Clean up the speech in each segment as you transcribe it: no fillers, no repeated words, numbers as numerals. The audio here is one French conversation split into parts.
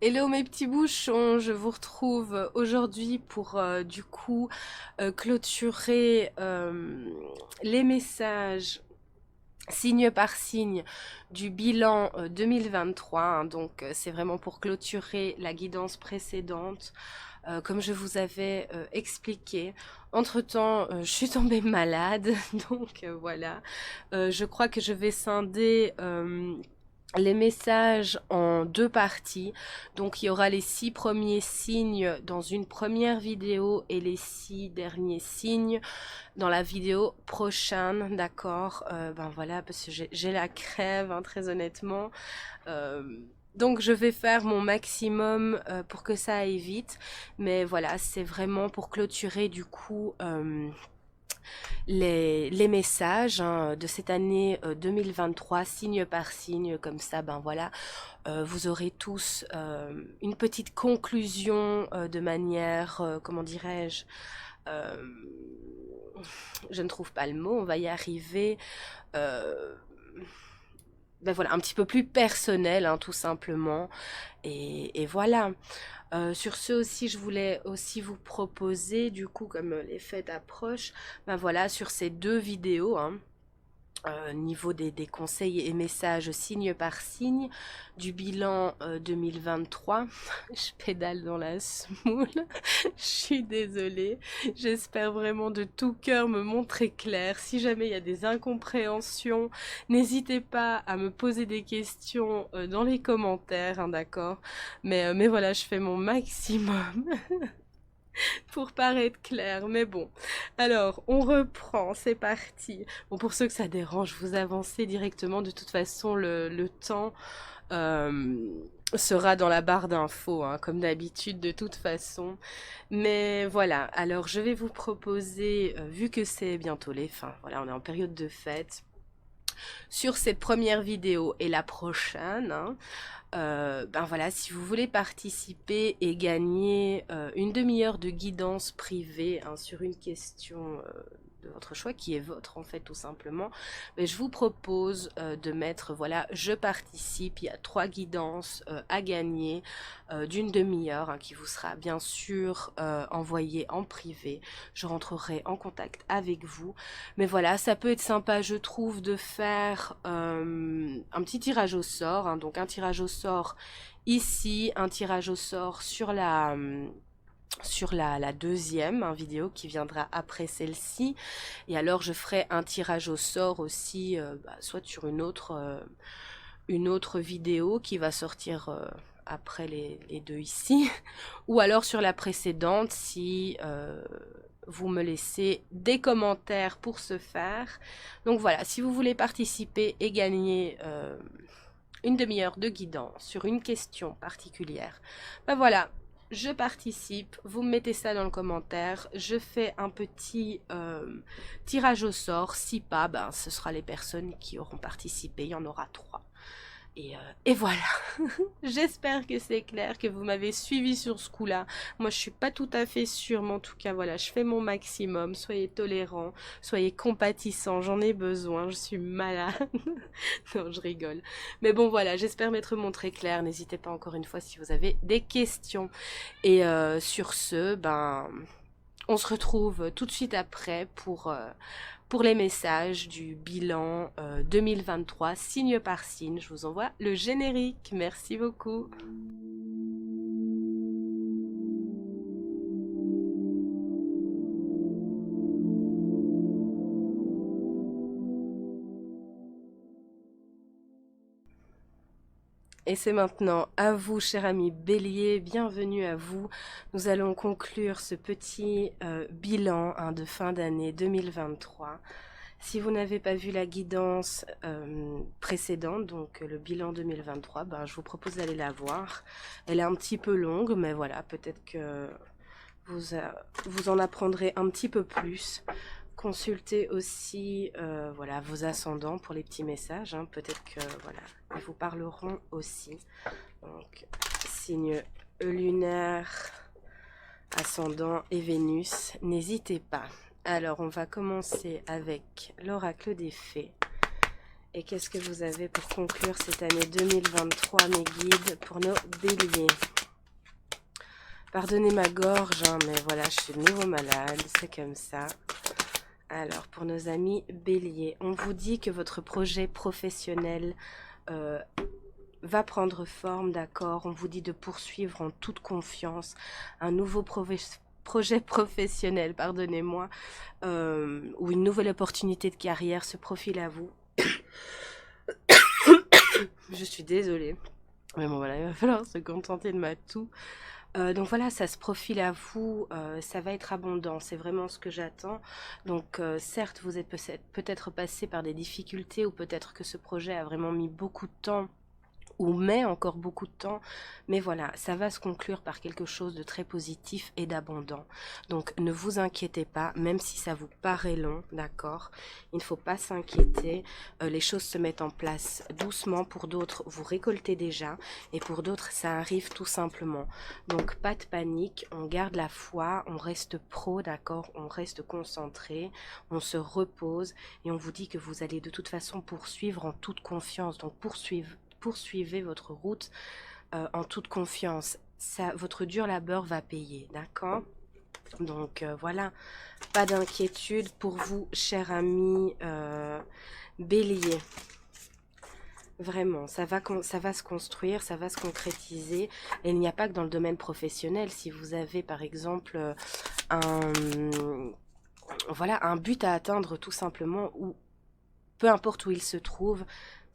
Hello mes petits bouchons, je vous retrouve aujourd'hui pour clôturer les messages signe par signe du bilan 2023. Donc c'est vraiment pour clôturer la guidance précédente. Comme je vous avais expliqué, entre-temps, je suis tombée malade, donc voilà. Je crois que je vais scinder les messages en deux parties. Donc il y aura les 6 premiers signes dans une première vidéo et les 6 derniers signes dans la vidéo prochaine, d'accord. Ben voilà, parce que j'ai la crève, hein, très honnêtement. Euh, donc je vais faire mon maximum pour que ça aille vite. Mais voilà, c'est vraiment pour clôturer du coup les messages, hein, de cette année 2023, signe par signe, comme ça, ben voilà, vous aurez tous une petite conclusion de manière, comment dirais-je, euh, je ne trouve pas le mot, on va y arriver, euh, ben voilà, un petit peu plus personnel, hein, tout simplement, et voilà. Sur ce aussi, je voulais aussi vous proposer, du coup, comme les fêtes approchent, ben voilà, sur ces deux vidéos, hein, niveau des conseils et messages signe par signe du bilan 2023. Je pédale dans la semoule, je suis désolée. J'espère vraiment de tout cœur me montrer clair. Si jamais il y a des incompréhensions, n'hésitez pas à me poser des questions dans les commentaires, hein, d'accord. Mais voilà, je fais mon maximum pour paraître clair, mais bon. Alors, on reprend, c'est parti. Bon, pour ceux que ça dérange, vous avancez directement. De toute façon, le temps sera dans la barre d'infos, hein, comme d'habitude, de toute façon. Mais voilà, alors je vais vous proposer, vu que c'est bientôt les fins, voilà, on est en période de fête, sur cette première vidéo et la prochaine, hein, ben voilà, si vous voulez participer et gagner une demi-heure de guidance privée, hein, sur une question de votre choix, qui est votre en fait tout simplement, mais je vous propose de mettre, voilà, je participe. Il y a 3 guidances à gagner d'une demi-heure, hein, qui vous sera bien sûr envoyée en privé. Je rentrerai en contact avec vous. Mais voilà, ça peut être sympa, je trouve, de faire un petit tirage au sort, hein, donc un tirage au sort ici, un tirage au sort sur la deuxième, hein, vidéo qui viendra après celle-ci. Et alors je ferai un tirage au sort aussi, soit sur une autre vidéo qui va sortir après les deux ici, ou alors sur la précédente si vous me laissez des commentaires pour ce faire. Donc voilà, si vous voulez participer et gagner une demi-heure de guidance sur une question particulière, ben voilà, je participe, vous me mettez ça dans le commentaire, je fais un petit tirage au sort. Si pas, ben ce sera les personnes qui auront participé, il y en aura 3. Et voilà, j'espère que c'est clair, que vous m'avez suivi sur ce coup-là. Moi, je suis pas tout à fait sûre, mais en tout cas, voilà, je fais mon maximum. Soyez tolérants, soyez compatissants, j'en ai besoin, je suis malade. Non, je rigole. Mais bon, voilà, j'espère m'être montré clair. N'hésitez pas encore une fois si vous avez des questions. Et sur ce, ben, on se retrouve tout de suite après pour les messages du bilan 2023, signe par signe. Je vous envoie le générique. Merci beaucoup. Et c'est maintenant à vous, cher ami Bélier, bienvenue à vous. Nous allons conclure ce petit bilan, hein, de fin d'année 2023. Si vous n'avez pas vu la guidance précédente, donc le bilan 2023, ben, je vous propose d'aller la voir. Elle est un petit peu longue, mais voilà, peut-être que vous en apprendrez un petit peu plus. Consultez aussi voilà, vos ascendants pour les petits messages, hein. Peut-être que voilà, ils vous parleront aussi. Donc, signe lunaire, ascendant et Vénus, n'hésitez pas. Alors, on va commencer avec l'oracle des fées. Et qu'est-ce que vous avez pour conclure cette année 2023, mes guides, pour nos béliers? Pardonnez ma gorge, hein, mais voilà, je suis de nouveau malade, c'est comme ça. Alors, pour nos amis Bélier, on vous dit que votre projet professionnel va prendre forme, d'accord? On vous dit de poursuivre en toute confiance un nouveau projet professionnel, pardonnez-moi, ou une nouvelle opportunité de carrière se profile à vous. Je suis désolée. Mais bon voilà, il va falloir se contenter de ma toux. Donc voilà, ça se profile à vous, ça va être abondant, c'est vraiment ce que j'attends. Donc certes, vous êtes peut-être passé par des difficultés ou peut-être que ce projet a vraiment mis beaucoup de temps ou met encore beaucoup de temps, mais voilà, ça va se conclure par quelque chose de très positif et d'abondant. Donc ne vous inquiétez pas, même si ça vous paraît long, d'accord? Il ne faut pas s'inquiéter, les choses se mettent en place doucement. Pour d'autres, vous récoltez déjà, et pour d'autres, ça arrive tout simplement. Donc pas de panique, on garde la foi, on reste pro, d'accord? On reste concentré, on se repose, et on vous dit que vous allez de toute façon poursuivre en toute confiance. Donc poursuivez votre route en toute confiance. Ça, votre dur labeur va payer, d'accord? Donc voilà, pas d'inquiétude pour vous, cher ami Bélier. Vraiment, ça va se construire, ça va se concrétiser. Et il n'y a pas que dans le domaine professionnel. Si vous avez par exemple un but à atteindre tout simplement, ou peu importe où il se trouve,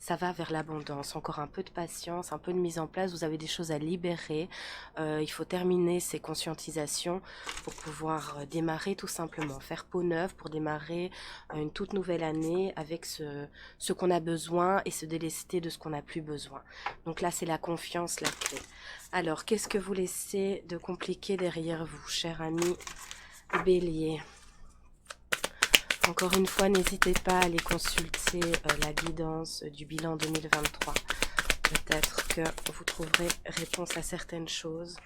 ça va vers l'abondance. Encore un peu de patience, un peu de mise en place. Vous avez des choses à libérer. Il faut terminer ces conscientisations pour pouvoir démarrer tout simplement. Faire peau neuve pour démarrer une toute nouvelle année avec ce qu'on a besoin et se délester de ce qu'on n'a plus besoin. Donc là, c'est la confiance, la clé. Alors, qu'est-ce que vous laissez de compliqué derrière vous, cher ami Bélier? Encore une fois, n'hésitez pas à aller consulter la guidance du bilan 2023. Peut-être que vous trouverez réponse à certaines choses.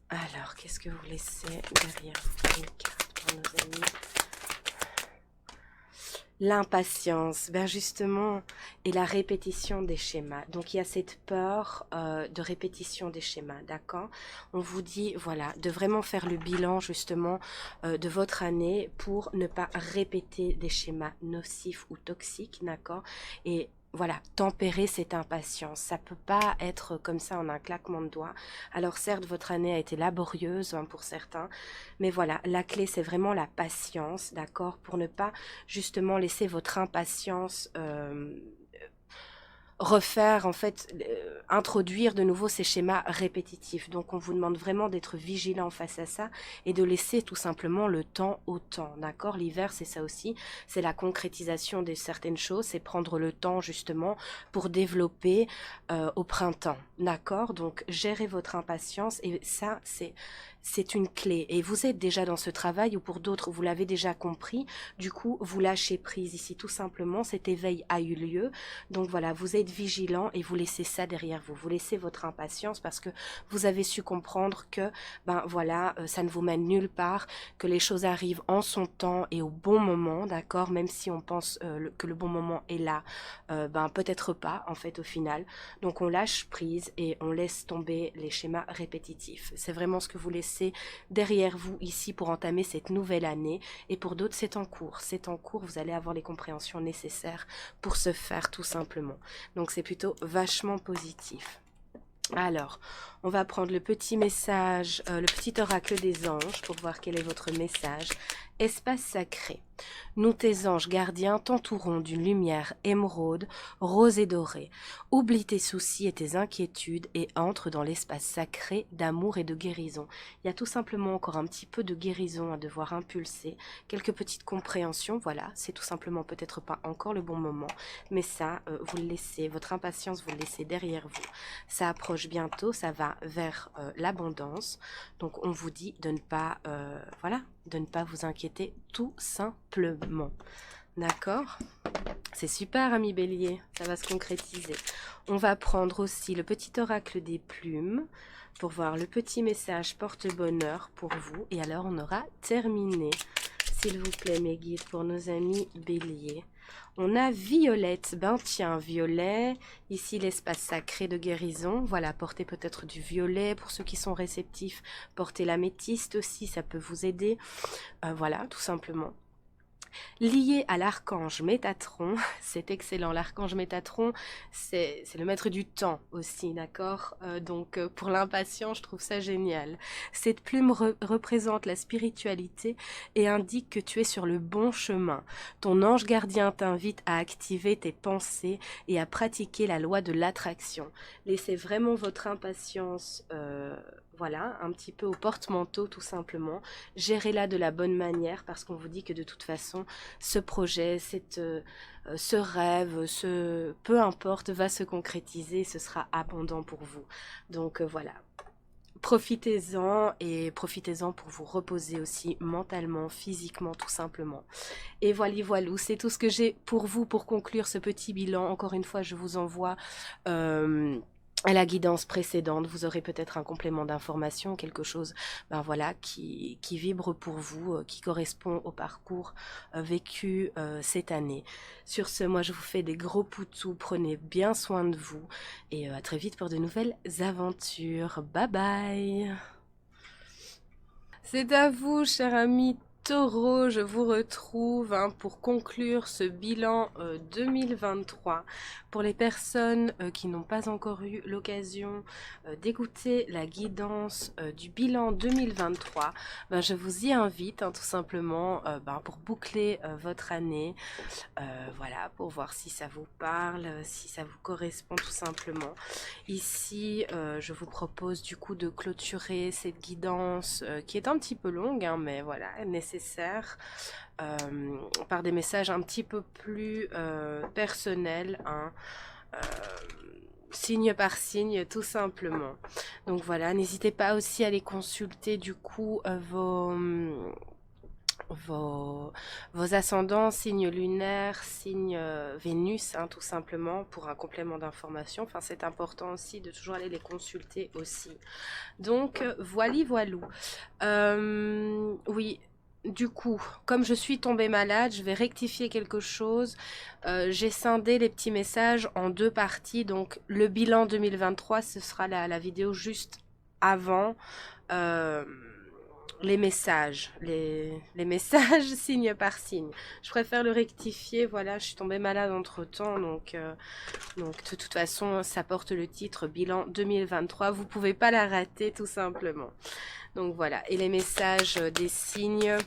Alors, qu'est-ce que vous laissez derrière vous? Une carte pour nos amis. L'impatience, ben justement, et la répétition des schémas. Donc il y a cette peur de répétition des schémas, d'accord? On vous dit, voilà, de vraiment faire le bilan justement de votre année pour ne pas répéter des schémas nocifs ou toxiques, d'accord? Et voilà, tempérer cette impatience. Ça peut pas être comme ça en un claquement de doigts. Alors certes, votre année a été laborieuse hein, pour certains, mais voilà, la clé c'est vraiment la patience, d'accord? Pour ne pas justement laisser votre impatience refaire, en fait, introduire de nouveau ces schémas répétitifs. Donc on vous demande vraiment d'être vigilant face à ça et de laisser tout simplement le temps au temps, d'accord? L'hiver, c'est ça aussi, c'est la concrétisation de certaines choses, c'est prendre le temps justement pour développer au printemps, d'accord? Donc gérez votre impatience et ça, c'est une clé. Et vous êtes déjà dans ce travail ou pour d'autres, vous l'avez déjà compris, du coup, vous lâchez prise ici tout simplement, cet éveil a eu lieu. Donc voilà, vous êtes vigilant et vous laissez ça derrière vous. Vous laissez votre impatience parce que vous avez su comprendre que, ben voilà, ça ne vous mène nulle part, que les choses arrivent en son temps et au bon moment, d'accord? Même si on pense que le bon moment est là, ben peut-être pas en fait au final. Donc on lâche prise et on laisse tomber les schémas répétitifs. C'est vraiment ce que vous laissez derrière vous ici pour entamer cette nouvelle année. Et pour d'autres, c'est en cours. C'est en cours, vous allez avoir les compréhensions nécessaires pour se faire tout simplement. Donc c'est plutôt vachement positif. Alors, on va prendre le petit message, le petit oracle des anges pour voir quel est votre message. Espace sacré. Nous, tes anges gardiens, t'entourons d'une lumière émeraude, rose et dorée. Oublie tes soucis et tes inquiétudes et entre dans l'espace sacré d'amour et de guérison. Il y a tout simplement encore un petit peu de guérison à devoir impulser, quelques petites compréhensions, voilà, c'est tout simplement peut-être pas encore le bon moment, mais ça, vous le laissez, votre impatience, vous le laissez derrière vous. Ça approche bientôt, ça va vers l'abondance, donc on vous dit de ne pas, voilà, de ne pas vous inquiéter tout simplement. D'accord? C'est super, ami Bélier, ça va se concrétiser. On va prendre aussi le petit oracle des plumes pour voir le petit message porte-bonheur pour vous. Et alors, on aura terminé. S'il vous plaît, mes guides, pour nos amis Bélier. On a Violette, ben tiens, violet, ici l'espace sacré de guérison, voilà, portez peut-être du violet, pour ceux qui sont réceptifs, portez l'améthyste aussi, ça peut vous aider, voilà, tout simplement. Lié à l'archange Métatron, c'est excellent, l'archange Métatron, c'est le maître du temps aussi, d'accord, donc pour l'impatient, je trouve ça génial. Cette plume représente la spiritualité et indique que tu es sur le bon chemin. Ton ange gardien t'invite à activer tes pensées et à pratiquer la loi de l'attraction. Laissez vraiment votre impatience voilà, un petit peu au porte-manteau tout simplement. Gérez-la de la bonne manière parce qu'on vous dit que de toute façon, ce projet, ce rêve, peu importe, va se concrétiser, ce sera abondant pour vous. Donc voilà, profitez-en et profitez-en pour vous reposer aussi mentalement, physiquement, tout simplement. Et voilà, c'est tout ce que j'ai pour vous pour conclure ce petit bilan. Encore une fois, je vous envoie à la guidance précédente, vous aurez peut-être un complément d'information, quelque chose ben voilà, qui vibre pour vous, qui correspond au parcours vécu cette année. Sur ce, moi je vous fais des gros poutous, prenez bien soin de vous et à très vite pour de nouvelles aventures. Bye bye. C'est à vous, cher ami Taureau, je vous retrouve pour conclure ce bilan 2023. Pour les personnes qui n'ont pas encore eu l'occasion d'écouter la guidance du bilan 2023, ben, je vous y invite tout simplement pour boucler votre année, voilà, pour voir si ça vous parle, si ça vous correspond tout simplement. Ici, je vous propose du coup de clôturer cette guidance qui est un petit peu longue, hein, mais voilà, nécessaire, par des messages un petit peu plus personnels, hein, signe par signe, tout simplement. Donc voilà, n'hésitez pas aussi à aller consulter du coup vos ascendants, signes lunaires, signes Vénus, hein, tout simplement, pour un complément d'information. Enfin, c'est important aussi de toujours aller les consulter aussi. Donc, voilou. Oui, du coup, comme je suis tombée malade, je vais rectifier quelque chose. J'ai scindé les petits messages en deux parties. Donc, le bilan 2023, ce sera la vidéo juste avant les messages, les messages signe par signe. Je préfère le rectifier, voilà, je suis tombée malade entre temps, donc de toute façon, ça porte le titre bilan 2023, vous pouvez pas la rater tout simplement. Donc voilà, et les messages des signes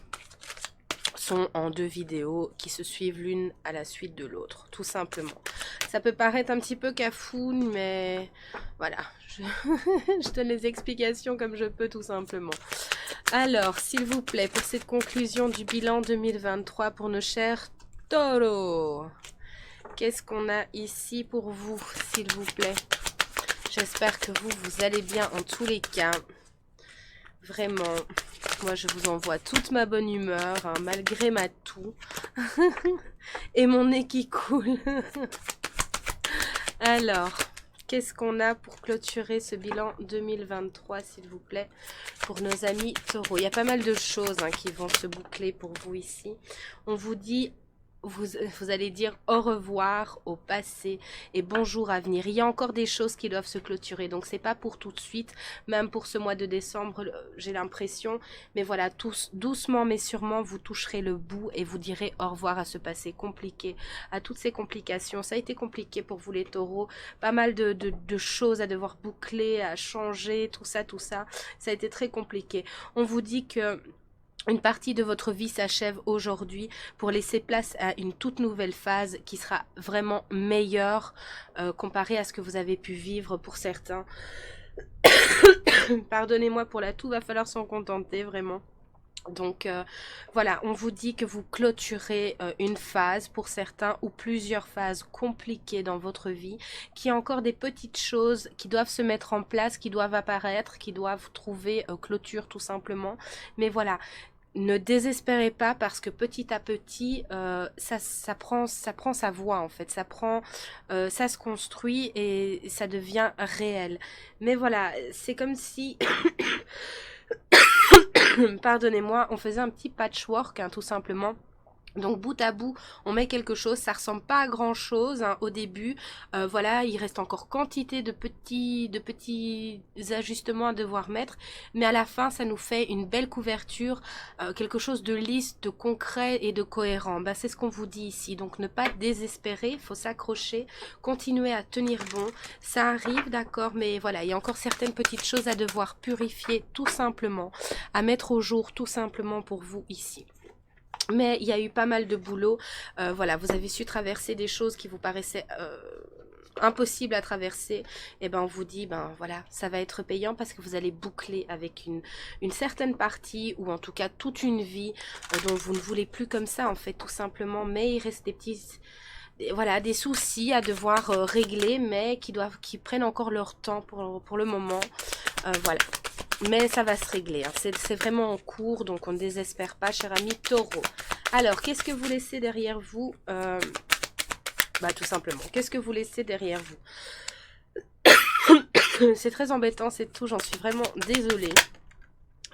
sont en deux vidéos qui se suivent l'une à la suite de l'autre, tout simplement. Ça peut paraître un petit peu cafoune, mais voilà, je donne les explications comme je peux tout simplement. Alors, s'il vous plaît, pour cette conclusion du bilan 2023 pour nos chers taureaux, qu'est-ce qu'on a ici pour vous, s'il vous plaît? J'espère que vous allez bien en tous les cas. Vraiment, moi je vous envoie toute ma bonne humeur, hein, malgré ma toux. Et mon nez qui coule. Alors, qu'est-ce qu'on a pour clôturer ce bilan 2023, s'il vous plaît, pour nos amis taureaux? Il y a pas mal de choses qui vont se boucler pour vous ici. On vous dit... Vous allez dire au revoir au passé et bonjour à venir. Il y a encore des choses qui doivent se clôturer, donc c'est pas pour tout de suite, même pour ce mois de décembre, j'ai l'impression. Mais voilà, tous doucement mais sûrement, vous toucherez le bout et vous direz au revoir à ce passé compliqué, à toutes ces complications. Ça a été compliqué pour vous les taureaux, pas mal de choses à devoir boucler, à changer, tout ça. Ça a été très compliqué. On vous dit que une partie de votre vie s'achève aujourd'hui pour laisser place à une toute nouvelle phase qui sera vraiment meilleure comparée à ce que vous avez pu vivre pour certains. Pardonnez-moi pour la toux, va falloir s'en contenter vraiment. Donc voilà, on vous dit que vous clôturez une phase pour certains ou plusieurs phases compliquées dans votre vie, qu'il y a encore des petites choses qui doivent se mettre en place, qui doivent apparaître, qui doivent trouver clôture tout simplement. Mais voilà, ne désespérez pas parce que petit à petit, ça prend sa voie en fait, ça se construit et ça devient réel. Mais voilà, c'est comme si, pardonnez-moi, on faisait un petit patchwork tout simplement. Donc bout à bout, on met quelque chose, ça ressemble pas à grand chose hein, au début. Voilà, il reste encore quantité de petits ajustements à devoir mettre, mais à la fin, ça nous fait une belle couverture, quelque chose de lisse, de concret et de cohérent. Bah, c'est ce qu'on vous dit ici. Donc ne pas désespérer, faut s'accrocher, continuer à tenir bon. Ça arrive, d'accord, mais voilà, il y a encore certaines petites choses à devoir purifier tout simplement, à mettre au jour tout simplement pour vous ici. Mais il y a eu pas mal de boulot. Voilà, vous avez su traverser des choses qui vous paraissaient impossibles à traverser. Et ben on vous dit, ben voilà, ça va être payant parce que vous allez boucler avec une certaine partie ou en tout cas toute une vie dont vous ne voulez plus comme ça en fait tout simplement. Mais il reste voilà, des soucis à devoir régler mais qui prennent encore leur temps pour le moment. Voilà. Mais ça va se régler, hein. C'est vraiment en cours, donc on ne désespère pas, cher ami Taureau. Alors, qu'est-ce que vous laissez derrière vous bah, tout simplement, qu'est-ce que vous laissez derrière vous? C'est très embêtant, c'est tout, j'en suis vraiment désolée.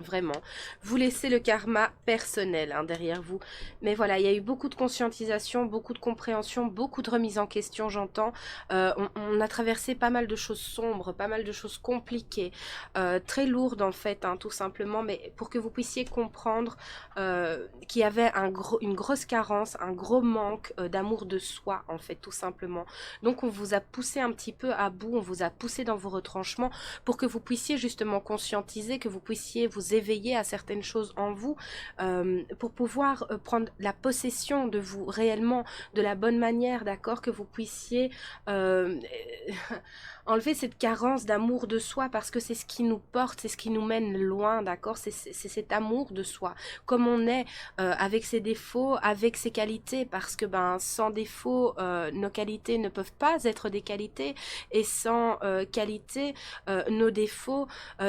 Vraiment, vous laissez le karma personnel hein, derrière vous. Mais voilà, il y a eu beaucoup de conscientisation, beaucoup de compréhension, beaucoup de remise en question, j'entends. On a traversé pas mal de choses sombres, pas mal de choses compliquées, très lourdes en fait, hein, tout simplement. Mais pour que vous puissiez comprendre qu'il y avait une grosse carence, un gros manque d'amour de soi, en fait, tout simplement. Donc on vous a poussé un petit peu à bout, on vous a poussé dans vos retranchements pour que vous puissiez justement conscientiser, que vous puissiez vous éveiller à certaines choses en vous pour pouvoir prendre la possession de vous réellement de la bonne manière, d'accord, que vous puissiez enlever cette carence d'amour de soi parce que c'est ce qui nous porte, c'est ce qui nous mène loin, d'accord, c'est cet amour de soi, comme on est avec ses défauts, avec ses qualités, parce que ben sans défauts, nos qualités ne peuvent pas être des qualités et sans qualité, nos défauts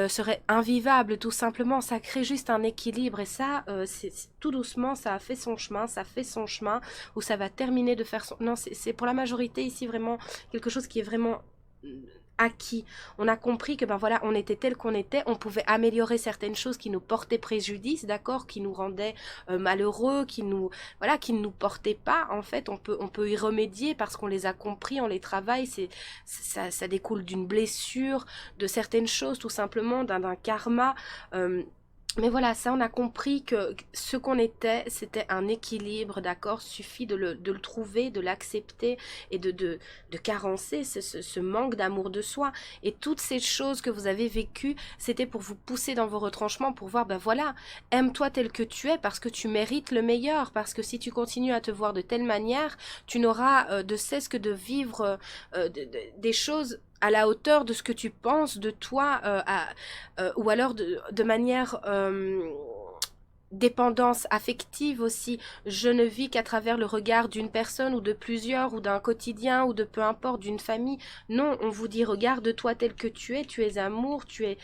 seraient invivables tout simplement. Ça crée juste un équilibre et ça, tout doucement, ça a fait son chemin, ça fait son chemin où ça va terminer de faire son... Non, c'est pour la majorité ici vraiment quelque chose qui est vraiment acquis. On a compris que ben voilà, on était tel qu'on était, on pouvait améliorer certaines choses qui nous portaient préjudice, d'accord, qui nous rendaient malheureux, qui nous voilà, qui ne nous portaient pas en fait, on peut y remédier parce qu'on les a compris, on les travaille, ça découle d'une blessure, de certaines choses tout simplement, d'un karma. Mais voilà, ça on a compris que ce qu'on était, c'était un équilibre, d'accord, suffit de le trouver, de l'accepter et de carencer ce manque d'amour de soi. Et toutes ces choses que vous avez vécues, c'était pour vous pousser dans vos retranchements, pour voir, ben voilà, aime-toi tel que tu es parce que tu mérites le meilleur, parce que si tu continues à te voir de telle manière, tu n'auras de cesse que de vivre des choses à la hauteur de ce que tu penses de toi, ou alors de manière dépendance affective aussi. Je ne vis qu'à travers le regard d'une personne ou de plusieurs ou d'un quotidien ou de peu importe d'une famille. Non, on vous dit regarde-toi tel que tu es amour, tu es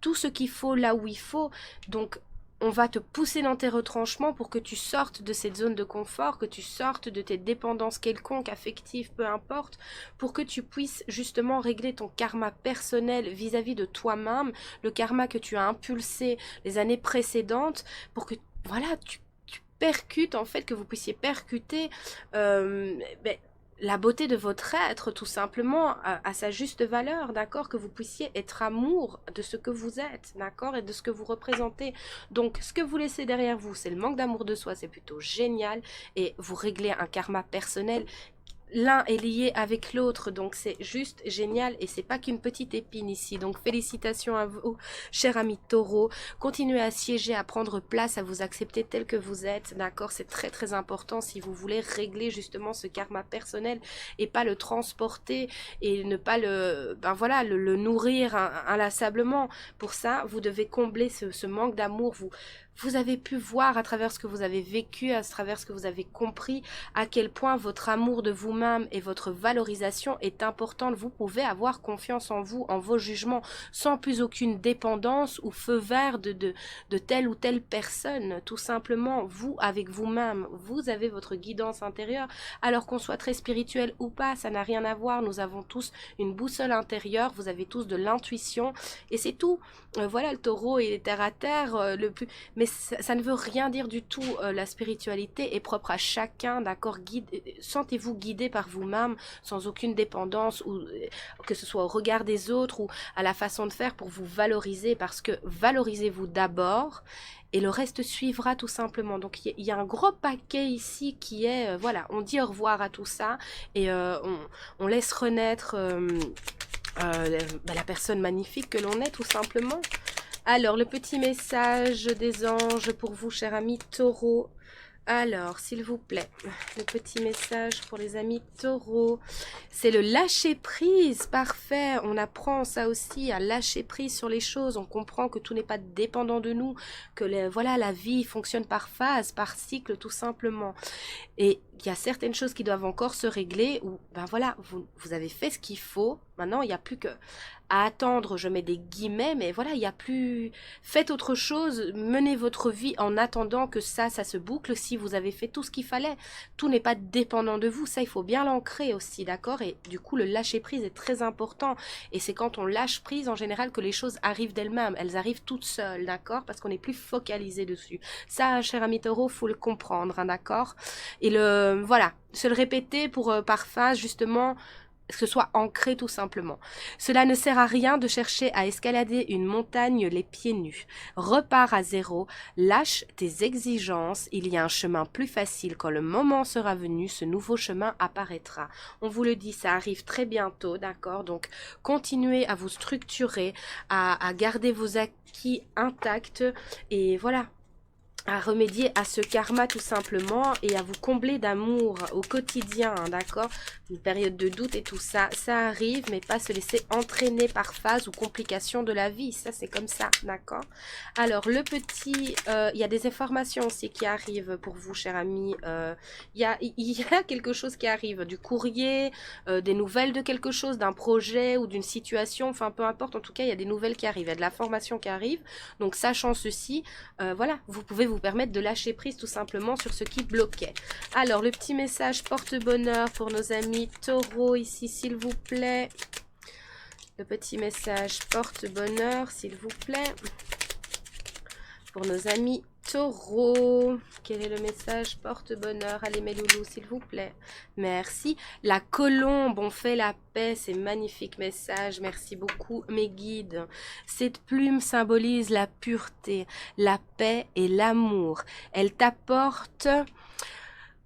tout ce qu'il faut là où il faut. Donc on va te pousser dans tes retranchements pour que tu sortes de cette zone de confort, que tu sortes de tes dépendances quelconques, affectives, peu importe, pour que tu puisses justement régler ton karma personnel vis-à-vis de toi-même, le karma que tu as impulsé les années précédentes, pour que voilà, tu percutes en fait, que vous puissiez percuter ben, la beauté de votre être, tout simplement, à sa juste valeur, d'accord, que vous puissiez être amour de ce que vous êtes, d'accord, et de ce que vous représentez. Donc, ce que vous laissez derrière vous, c'est le manque d'amour de soi, c'est plutôt génial, et vous réglez un karma personnel. L'un est lié avec l'autre, donc c'est juste génial et c'est pas qu'une petite épine ici. Donc félicitations à vous, cher ami Taureau. Continuez à siéger, à prendre place, à vous accepter tel que vous êtes, d'accord? C'est très très important si vous voulez régler justement ce karma personnel et pas le transporter et ne pas ben voilà, le nourrir inlassablement. Pour ça, vous devez combler ce manque d'amour. Vous avez pu voir à travers ce que vous avez vécu, à travers ce que vous avez compris, à quel point votre amour de vous-même et votre valorisation est importante. Vous pouvez avoir confiance en vous, en vos jugements, sans plus aucune dépendance ou feu vert de telle ou telle personne. Tout simplement, vous, avec vous-même, vous avez votre guidance intérieure. Alors qu'on soit très spirituel ou pas, ça n'a rien à voir. Nous avons tous une boussole intérieure, vous avez tous de l'intuition et c'est tout. Voilà, le taureau est terre à terre, le plus... Mais ça ne veut rien dire du tout. La spiritualité est propre à chacun, d'accord? Sentez-vous guidé par vous-même, sans aucune dépendance, ou que ce soit au regard des autres ou à la façon de faire pour vous valoriser, parce que valorisez-vous d'abord et le reste suivra tout simplement. Donc il y a un gros paquet ici qui est, voilà, on dit au revoir à tout ça et on laisse renaître la personne magnifique que l'on est tout simplement. Alors, le petit message des anges pour vous, cher ami Taureau. Alors, s'il vous plaît, le petit message pour les amis taureaux, c'est le lâcher prise, parfait. On apprend ça aussi, à lâcher prise sur les choses. On comprend que tout n'est pas dépendant de nous, que voilà, la vie fonctionne par phase, par cycle, tout simplement. Et il y a certaines choses qui doivent encore se régler, où, ben voilà, vous avez fait ce qu'il faut. Maintenant, il n'y a plus que à attendre, je mets des guillemets, mais voilà, il n'y a plus... Faites autre chose, menez votre vie en attendant que ça se boucle. Si vous avez fait tout ce qu'il fallait, tout n'est pas dépendant de vous, ça, il faut bien l'ancrer aussi, d'accord? Et du coup, le lâcher-prise est très important. Et c'est quand on lâche prise, en général, que les choses arrivent d'elles-mêmes. Elles arrivent toutes seules, d'accord? Parce qu'on n'est plus focalisé dessus. Ça, cher ami taureau, faut le comprendre, hein, d'accord? Et voilà, se le répéter par phase, justement, que ce soit ancré tout simplement. Cela ne sert à rien de chercher à escalader une montagne les pieds nus. Repars à zéro, lâche tes exigences, il y a un chemin plus facile. Quand le moment sera venu, ce nouveau chemin apparaîtra. On vous le dit, ça arrive très bientôt, d'accord? Donc, continuez à vous structurer, à garder vos acquis intacts et voilà, à remédier à ce karma tout simplement et à vous combler d'amour au quotidien, hein, d'accord? Une période de doute et tout ça, ça arrive, mais pas se laisser entraîner par phase ou complications de la vie, ça c'est comme ça, d'accord? Alors le petit, il y a des informations aussi qui arrivent pour vous, cher ami, il y a quelque chose qui arrive, du courrier, des nouvelles de quelque chose, d'un projet ou d'une situation, enfin peu importe, en tout cas il y a des nouvelles qui arrivent, il y a de l'information qui arrive, donc sachant ceci, voilà, vous pouvez vous permettre de lâcher prise tout simplement sur ce qui bloquait. Alors, le petit message porte-bonheur pour nos amis taureaux ici, s'il vous plaît. Le petit message porte-bonheur, s'il vous plaît. Pour nos amis taureaux. Quel est le message porte-bonheur? Allez, mes loulous, s'il vous plaît. Merci. La colombe, on fait la paix. C'est magnifique message. Merci beaucoup, mes guides. Cette plume symbolise la pureté, la paix et l'amour. Elle t'apporte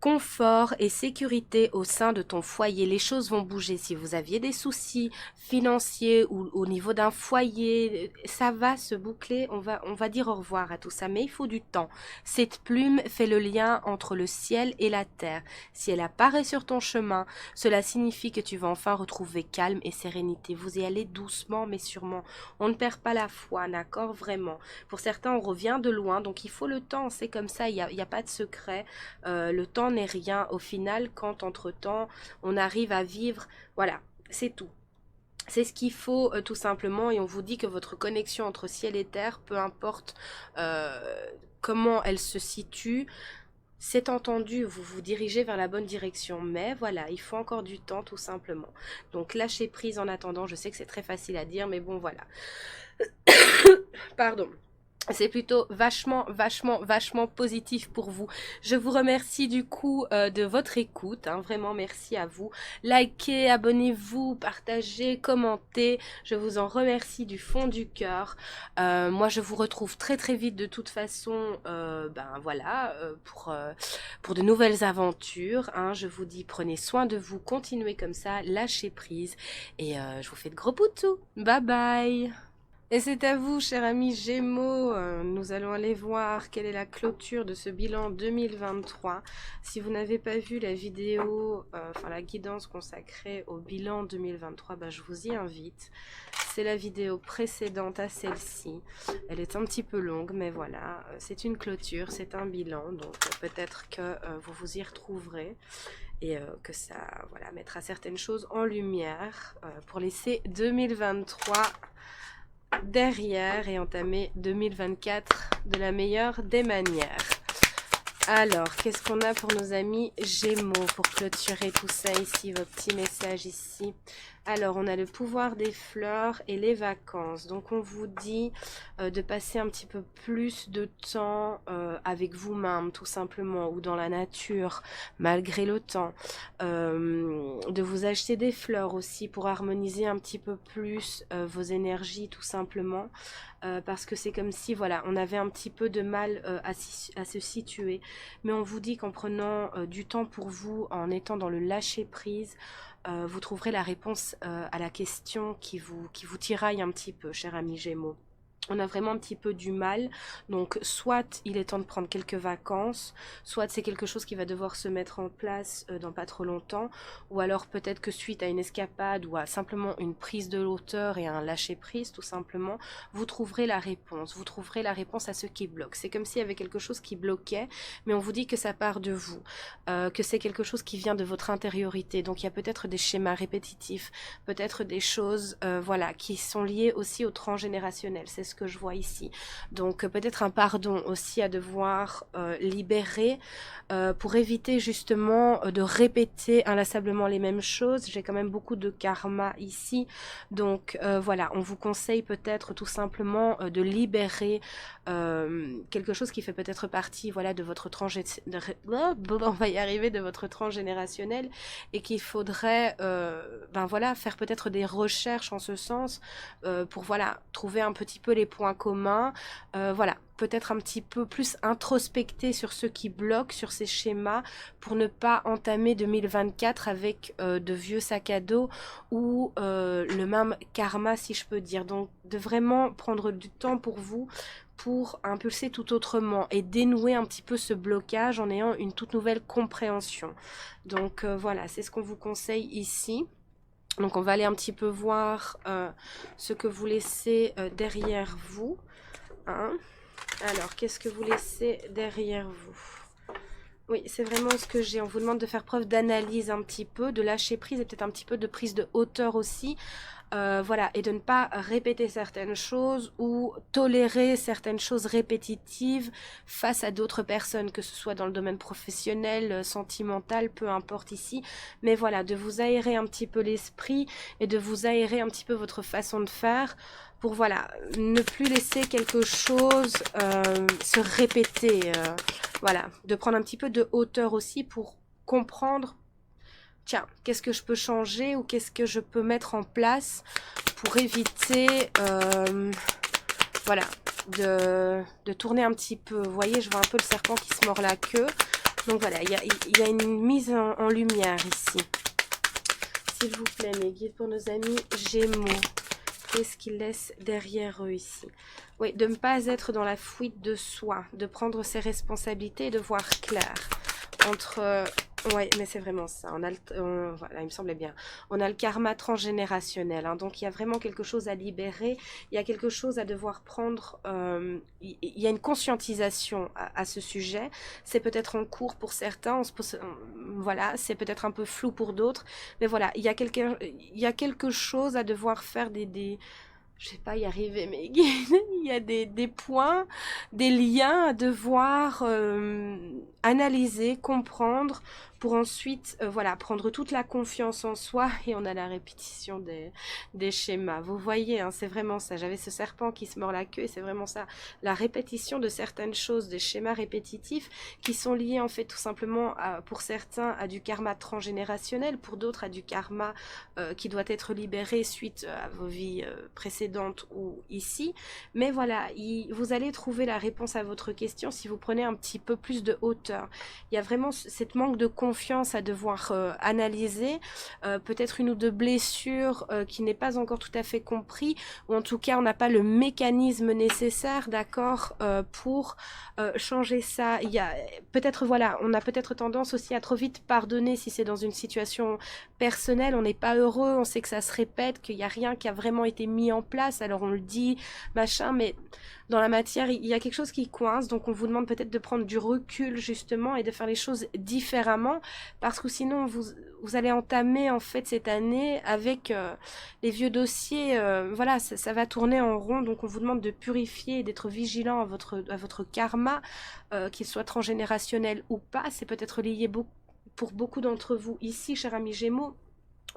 confort et sécurité au sein de ton foyer. Les choses vont bouger. Si vous aviez des soucis financiers ou au niveau d'un foyer, ça va se boucler. On va dire au revoir à tout ça, mais il faut du temps. Cette plume fait le lien entre le ciel et la terre. Si elle apparaît sur ton chemin, cela signifie que tu vas enfin retrouver calme et sérénité. Vous y allez doucement mais sûrement. On ne perd pas la foi, d'accord? Vraiment. Pour certains, on revient de loin, donc il faut le temps. C'est comme ça, il y a pas de secret. Le temps n'est rien au final quand entre-temps on arrive à vivre, voilà, c'est tout. C'est ce qu'il faut tout simplement, et on vous dit que votre connexion entre ciel et terre, peu importe comment elle se situe, c'est entendu, vous vous dirigez vers la bonne direction, mais voilà, il faut encore du temps tout simplement. Donc lâchez prise en attendant, je sais que c'est très facile à dire, mais bon voilà. Pardon. C'est plutôt vachement positif pour vous. Je vous remercie du coup de votre écoute, hein, vraiment merci à vous. Likez, abonnez-vous, partagez, commentez, je vous en remercie du fond du cœur. Moi je vous retrouve très vite de toute façon, ben voilà, pour de nouvelles aventures, hein. Je vous dis prenez soin de vous, continuez comme ça, lâchez prise et je vous fais de gros poutous. Bye bye. Et c'est à vous, chers amis Gémeaux, nous allons aller voir quelle est la clôture de ce bilan 2023. Si vous n'avez pas vu la vidéo, enfin la guidance consacrée au bilan 2023, bah, je vous y invite. C'est la vidéo précédente à celle-ci. Elle est un petit peu longue, mais voilà, c'est une clôture, c'est un bilan, donc peut-être que vous vous y retrouverez. Et que ça voilà, mettra certaines choses en lumière pour laisser 2023 derrière et entamer 2024 de la meilleure des manières. Alors, qu'est-ce qu'on a pour nos amis Gémeaux pour clôturer tout ça ici, vos petits messages ici. Alors, on a le pouvoir des fleurs et les vacances. Donc, on vous dit de passer un petit peu plus de temps avec vous-même, tout simplement, ou dans la nature, malgré le temps. De vous acheter des fleurs aussi pour harmoniser un petit peu plus vos énergies, tout simplement. Parce que c'est comme si, voilà, on avait un petit peu de mal à se situer. Mais on vous dit qu'en prenant du temps pour vous, en étant dans le lâcher-prise, vous trouverez la réponse à la question qui vous tiraille un petit peu, cher ami Gémeaux. On a vraiment un petit peu du mal, donc soit il est temps de prendre quelques vacances, soit c'est quelque chose qui va devoir se mettre en place dans pas trop longtemps, ou alors peut-être que suite à une escapade ou à simplement une prise de hauteur et un lâcher-prise tout simplement, vous trouverez la réponse à ce qui bloque. C'est comme s'il y avait quelque chose qui bloquait, mais on vous dit que ça part de vous, que c'est quelque chose qui vient de votre intériorité, donc il y a peut-être des schémas répétitifs, peut-être des choses voilà, qui sont liées aussi au transgénérationnel, c'est ce que je vois ici. Donc peut-être un pardon aussi à devoir libérer pour éviter justement de répéter inlassablement les mêmes choses. J'ai quand même beaucoup de karma ici. Donc voilà, on vous conseille peut-être tout simplement de libérer quelque chose qui fait peut-être partie voilà, de votre on va y arriver, de votre transgénérationnel et qu'il faudrait ben voilà, faire peut-être des recherches en ce sens pour voilà, trouver un petit peu les points communs, voilà, peut-être un petit peu plus introspecter sur ce qui bloque, sur ces schémas, pour ne pas entamer 2024 avec de vieux sacs à dos ou le même karma si je peux dire. Donc de vraiment prendre du temps pour vous, pour impulser tout autrement et dénouer un petit peu ce blocage en ayant une toute nouvelle compréhension. Donc voilà, c'est ce qu'on vous conseille ici. Donc on va aller un petit peu voir ce que vous laissez derrière vous. Hein. Alors, qu'est-ce que vous laissez derrière vous? Oui, c'est vraiment ce que j'ai. On vous demande de faire preuve d'analyse un petit peu, de lâcher prise et peut-être un petit peu de prise de hauteur aussi. Voilà, et de ne pas répéter certaines choses ou tolérer certaines choses répétitives face à d'autres personnes, que ce soit dans le domaine professionnel, sentimental, peu importe ici. Mais voilà, de vous aérer un petit peu l'esprit et de vous aérer un petit peu votre façon de faire pour voilà, ne plus laisser quelque chose se répéter. Voilà, de prendre un petit peu de hauteur aussi pour comprendre tiens, qu'est-ce que je peux changer ou qu'est-ce que je peux mettre en place pour éviter, voilà, de tourner un petit peu. Vous voyez, je vois un peu le serpent qui se mord la queue. Donc voilà, il y a une mise en lumière ici. S'il vous plaît, mes guides pour nos amis Gémeaux. Qu'est-ce qu'ils laissent derrière eux ici? Oui, de ne pas être dans la fuite de soi, de prendre ses responsabilités et de voir clair. Entre... ouais, mais c'est vraiment ça. Voilà, il me semblait bien. On a le karma transgénérationnel. Hein, donc, il y a vraiment quelque chose à libérer. Il y a quelque chose à devoir prendre. Il y a une conscientisation à ce sujet. C'est peut-être en cours pour certains. Voilà, c'est peut-être un peu flou pour d'autres. Mais voilà, il y a quelque chose à devoir faire je vais pas y arriver, mais il y a des points, des liens à devoir analyser, comprendre, pour ensuite, voilà, prendre toute la confiance en soi, et on a la répétition des schémas. Vous voyez, hein, c'est vraiment ça. J'avais ce serpent qui se mord la queue, et c'est vraiment ça. La répétition de certaines choses, des schémas répétitifs, qui sont liés, en fait, tout simplement, pour certains, à du karma transgénérationnel, pour d'autres, à du karma qui doit être libéré suite à vos vies précédentes ou ici. Mais voilà, vous allez trouver la réponse à votre question si vous prenez un petit peu plus de hauteur. Il y a vraiment cette manque de confiance à devoir analyser, peut-être une ou deux blessures qui n'est pas encore tout à fait compris, ou en tout cas on n'a pas le mécanisme nécessaire, d'accord, pour changer ça. Il y a peut-être, voilà, on a peut-être tendance aussi à trop vite pardonner si c'est dans une situation personnelle, on n'est pas heureux, on sait que ça se répète, qu'il n'y a rien qui a vraiment été mis en place, alors on le dit, machin, mais dans la matière, il y a quelque chose qui coince, donc on vous demande peut-être de prendre du recul justement et de faire les choses différemment, parce que sinon vous allez entamer en fait cette année avec les vieux dossiers. Voilà, ça va tourner en rond. Donc on vous demande de purifier et d'être vigilant à votre karma, qu'il soit transgénérationnel ou pas. C'est peut-être lié pour beaucoup d'entre vous ici, chers amis Gémeaux.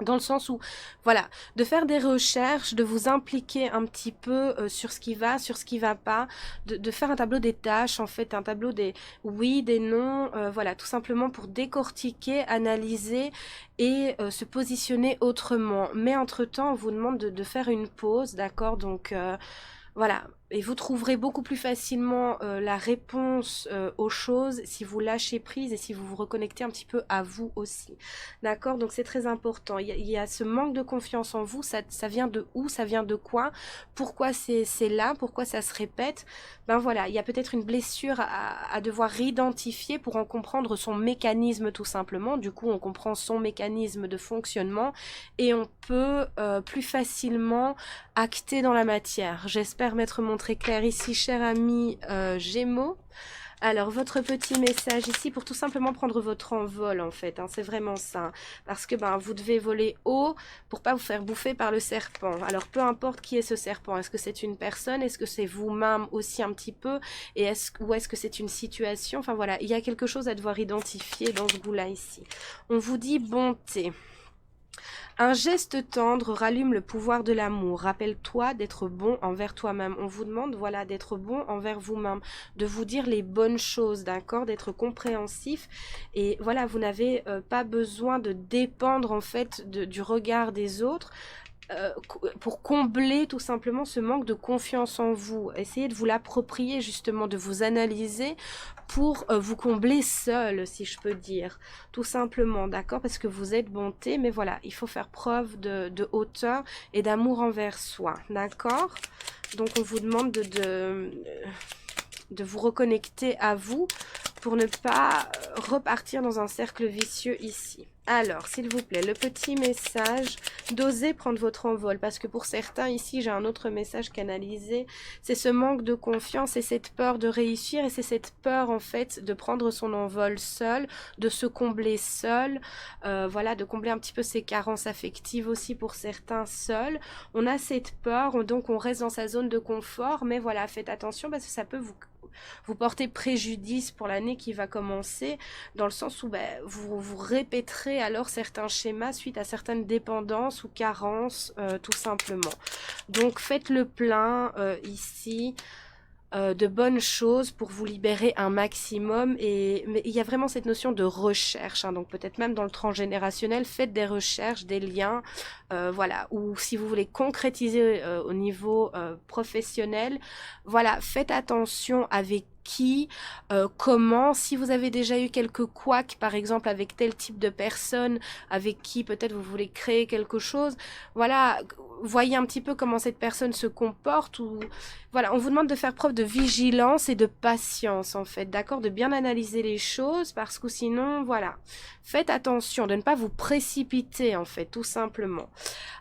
Dans le sens où, voilà, de faire des recherches, de vous impliquer un petit peu sur ce qui va, sur ce qui va pas, de faire un tableau des tâches, en fait, un tableau des oui, des non, voilà, tout simplement pour décortiquer, analyser et se positionner autrement. Mais entre-temps, on vous demande de faire une pause, d'accord? Donc, voilà, et vous trouverez beaucoup plus facilement la réponse aux choses si vous lâchez prise et si vous vous reconnectez un petit peu à vous aussi. D'accord? Donc c'est très important. Il y a ce manque de confiance en vous, ça vient de où? Ça vient de quoi? Pourquoi c'est là? Pourquoi ça se répète? Ben voilà, il y a peut-être une blessure à devoir identifier pour en comprendre son mécanisme tout simplement. Du coup, on comprend son mécanisme de fonctionnement et on peut plus facilement acter dans la matière. J'espère m'être montré clair ici, cher ami Gémeaux. Alors, votre petit message ici pour tout simplement prendre votre envol, en fait, hein, c'est vraiment ça. Parce que ben, vous devez voler haut pour pas vous faire bouffer par le serpent. Alors, peu importe qui est ce serpent, est-ce que c'est une personne, est-ce que c'est vous-même aussi un petit peu, ou est-ce que c'est une situation? Enfin voilà, il y a quelque chose à devoir identifier dans ce goût-là ici. On vous dit bonté. Un geste tendre rallume le pouvoir de l'amour. Rappelle-toi d'être bon envers toi-même. On vous demande, voilà, d'être bon envers vous-même, de vous dire les bonnes choses, d'accord, d'être compréhensif. Et voilà, vous n'avez pas besoin de dépendre en fait du regard des autres. Pour combler tout simplement ce manque de confiance en vous. Essayez de vous l'approprier justement, de vous analyser pour vous combler seul, si je peux dire. Tout simplement, d'accord? Parce que vous êtes bonté, mais voilà, il faut faire preuve de hauteur et d'amour envers soi, d'accord? Donc on vous demande de vous reconnecter à vous pour ne pas repartir dans un cercle vicieux ici. Alors, s'il vous plaît, le petit message d'oser prendre votre envol, parce que pour certains, ici, j'ai un autre message canalisé, c'est ce manque de confiance et cette peur de réussir, et c'est cette peur, en fait, de prendre son envol seul, de se combler seul, voilà, de combler un petit peu ses carences affectives aussi pour certains seuls. On a cette peur, donc on reste dans sa zone de confort, mais voilà, faites attention parce que ça peut vous porter préjudice pour l'année qui va commencer, dans le sens où vous répéterez alors certains schémas suite à certaines dépendances ou carences, tout simplement. Donc faites le plein ici de bonnes choses pour vous libérer un maximum. Mais il y a vraiment cette notion de recherche, hein, donc peut-être même dans le transgénérationnel, faites des recherches, des liens, voilà, ou si vous voulez concrétiser au niveau professionnel, voilà, faites attention avec qui, comment, si vous avez déjà eu quelques couacs par exemple avec tel type de personne avec qui peut-être vous voulez créer quelque chose, voilà, voyez un petit peu comment cette personne se comporte, ou voilà, on vous demande de faire preuve de vigilance et de patience en fait, d'accord, de bien analyser les choses parce que sinon, voilà, faites attention de ne pas vous précipiter en fait, tout simplement.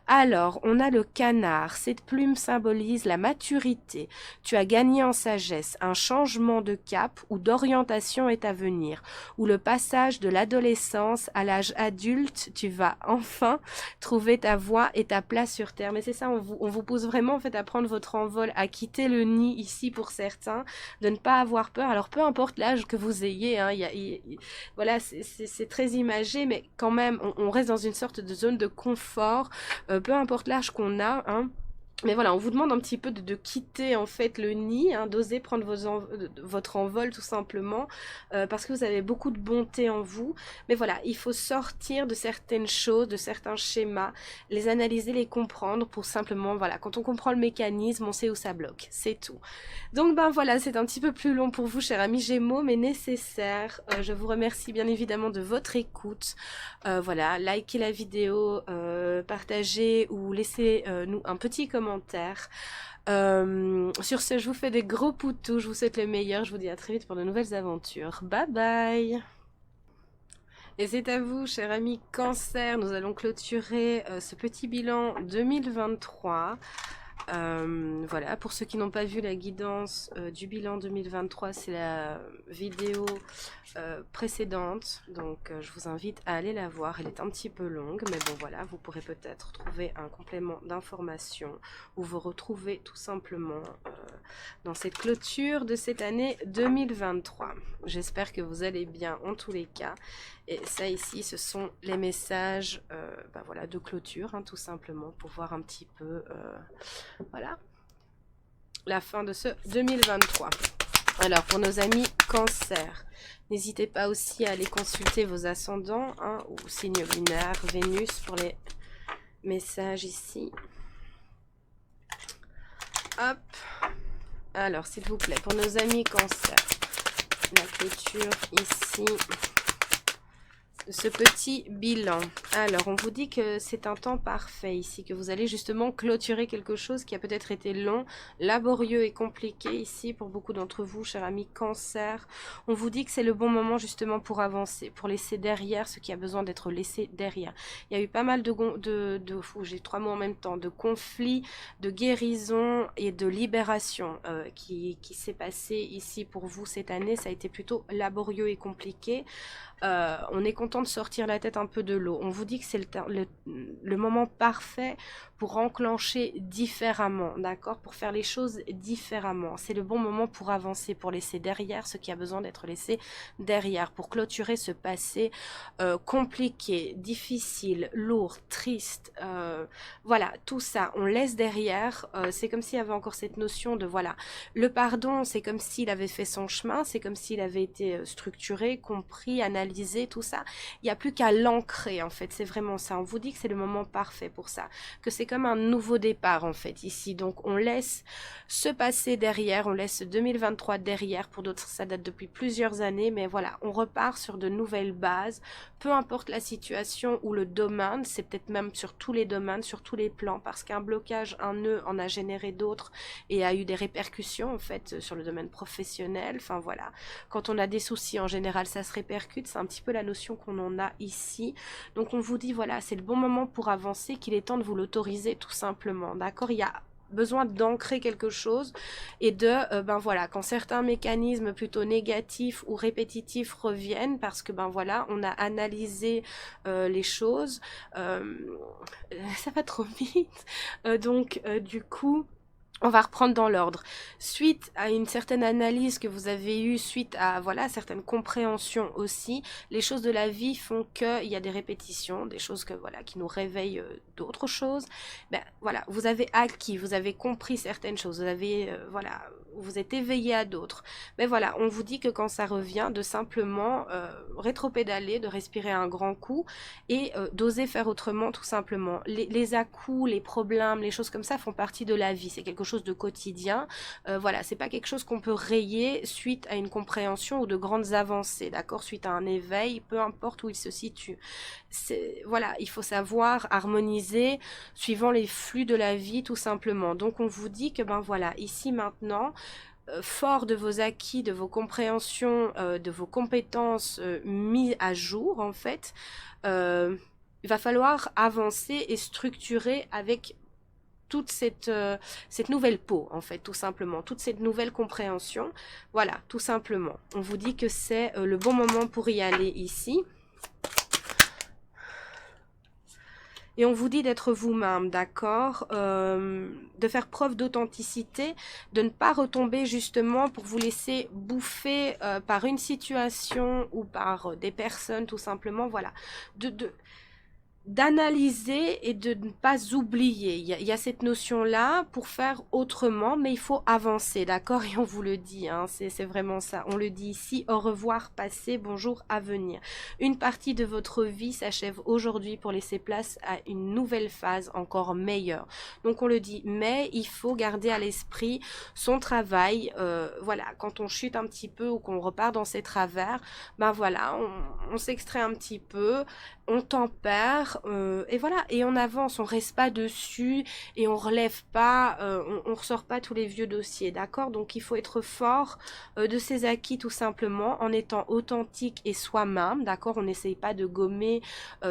Alors, on a le canard. Cette plume symbolise la maturité. Tu as gagné en sagesse. Un changement de cap ou d'orientation est à venir. Ou le passage de l'adolescence à l'âge adulte, tu vas enfin trouver ta voie et ta place sur terre. Mais c'est ça, on vous pousse vraiment en fait à prendre votre envol, à quitter le nid ici pour certains, de ne pas avoir peur. Alors, peu importe l'âge que vous ayez, hein, voilà, c'est très imagé, mais quand même, on reste dans une sorte de zone de confort. Peu importe l'âge qu'on a, hein. Mais voilà, on vous demande un petit peu de quitter en fait le nid, hein, d'oser prendre votre envol tout simplement, parce que vous avez beaucoup de bonté en vous. Mais voilà, il faut sortir de certaines choses, de certains schémas, les analyser, les comprendre pour simplement, voilà, quand on comprend le mécanisme, on sait où ça bloque, c'est tout. Donc ben voilà, c'est un petit peu plus long pour vous, chers amis Gémeaux, mais nécessaire. Je vous remercie bien évidemment de votre écoute. Voilà, likez la vidéo, partagez ou laissez nous un petit commentaire. Sur ce, je vous fais des gros poutous, je vous souhaite le meilleur, je vous dis à très vite pour de nouvelles aventures. Bye bye! Et c'est à vous, cher ami Cancer, nous allons clôturer ce petit bilan 2023. Voilà, pour ceux qui n'ont pas vu la guidance du bilan 2023, c'est la vidéo précédente, donc je vous invite à aller la voir. Elle est un petit peu longue, mais bon voilà, vous pourrez peut-être trouver un complément d'information ou vous retrouver tout simplement dans cette clôture de cette année 2023. J'espère que vous allez bien en tous les cas. Et ça ici, ce sont les messages voilà, de clôture, hein, tout simplement, pour voir un petit peu voilà, la fin de ce 2023. Alors, pour nos amis Cancer, n'hésitez pas aussi à aller consulter vos ascendants, hein, ou signes lunaires, Vénus, pour les messages ici. Hop. Alors, s'il vous plaît, pour nos amis Cancer, la clôture ici de ce petit bilan. Alors, on vous dit que c'est un temps parfait ici, que vous allez justement clôturer quelque chose qui a peut-être été long, laborieux et compliqué ici pour beaucoup d'entre vous, chers amis Cancer. On vous dit que c'est le bon moment justement pour avancer, pour laisser derrière ce qui a besoin d'être laissé derrière. Il y a eu pas mal j'ai 3 mots en même temps, de conflits, de guérison et de libération qui s'est passé ici pour vous cette année. Ça a été plutôt laborieux et compliqué. On est content de sortir la tête un peu de l'eau. On vous dit que c'est le moment parfait pour enclencher différemment, d'accord, pour faire les choses différemment. C'est le bon moment pour avancer, pour laisser derrière ce qui a besoin d'être laissé derrière, pour clôturer ce passé compliqué, difficile, lourd, triste. Voilà, tout ça, on laisse derrière. C'est comme s'il y avait encore cette notion de, voilà, le pardon, c'est comme s'il avait fait son chemin, c'est comme s'il avait été structuré, compris, analysé, tout ça. Il n'y a plus qu'à l'ancrer, en fait, c'est vraiment ça. On vous dit que c'est le moment parfait pour ça, que c'est comme un nouveau départ, en fait, ici. Donc, on laisse ce passé derrière, on laisse 2023 derrière. Pour d'autres, ça date depuis plusieurs années, mais voilà, on repart sur de nouvelles bases, peu importe la situation ou le domaine, c'est peut-être même sur tous les domaines, sur tous les plans, parce qu'un blocage, un nœud en a généré d'autres et a eu des répercussions, en fait, sur le domaine professionnel. Enfin, voilà, quand on a des soucis, en général, ça se répercute, c'est un petit peu la notion qu'on en a ici. Donc, on vous dit, voilà, c'est le bon moment pour avancer, qu'il est temps de vous l'autoriser, tout simplement, d'accord? Il y a besoin d'ancrer quelque chose et de, ben voilà, quand certains mécanismes plutôt négatifs ou répétitifs reviennent parce que, ben voilà, on a analysé les choses, ça va trop vite, donc du coup, on va reprendre dans l'ordre. Suite à une certaine analyse que vous avez eue, suite à voilà certaines compréhensions aussi, les choses de la vie font qu'il y a des répétitions, des choses que voilà qui nous réveillent d'autres choses. Ben voilà, vous avez acquis, vous avez compris certaines choses, vous avez voilà, vous êtes éveillé à d'autres. Mais voilà, on vous dit que quand ça revient, de simplement rétropédaler, de respirer un grand coup et d'oser faire autrement, tout simplement. Les à-coups, les problèmes, les choses comme ça font partie de la vie. C'est quelque chose de quotidien. Voilà, c'est pas quelque chose qu'on peut rayer suite à une compréhension ou de grandes avancées, d'accord, suite à un éveil, peu importe où il se situe. Voilà, il faut savoir harmoniser suivant les flux de la vie, tout simplement. Donc on vous dit que ben voilà, ici maintenant, fort de vos acquis, de vos compréhensions, de vos compétences mises à jour en fait, il va falloir avancer et structurer avec toute cette nouvelle peau, en fait, tout simplement, toute cette nouvelle compréhension. Voilà, tout simplement. On vous dit que c'est le bon moment pour y aller ici. Et on vous dit d'être vous-même, d'accord, de faire preuve d'authenticité, de ne pas retomber justement pour vous laisser bouffer par une situation ou par des personnes, tout simplement, voilà, d'analyser et de ne pas oublier. Il y a cette notion-là pour faire autrement, mais il faut avancer, d'accord? Et on vous le dit, hein, c'est vraiment ça. On le dit ici, au revoir passé, bonjour à venir. Une partie de votre vie s'achève aujourd'hui pour laisser place à une nouvelle phase encore meilleure. Donc on le dit, mais il faut garder à l'esprit son travail. Voilà, quand on chute un petit peu ou qu'on repart dans ses travers, ben voilà, on s'extrait un petit peu on tempère et voilà, et on avance, on reste pas dessus et on relève pas, on ressort pas tous les vieux dossiers, d'accord? Donc il faut être fort de ses acquis tout simplement en étant authentique et soi-même, d'accord? On n'essaye pas de gommer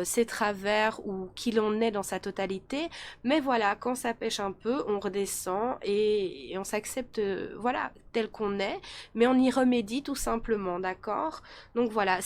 ses travers ou qui l'on est dans sa totalité, mais voilà, quand ça pêche un peu, on redescend et on s'accepte, voilà, tel qu'on est, mais on y remédie tout simplement, d'accord? Donc voilà,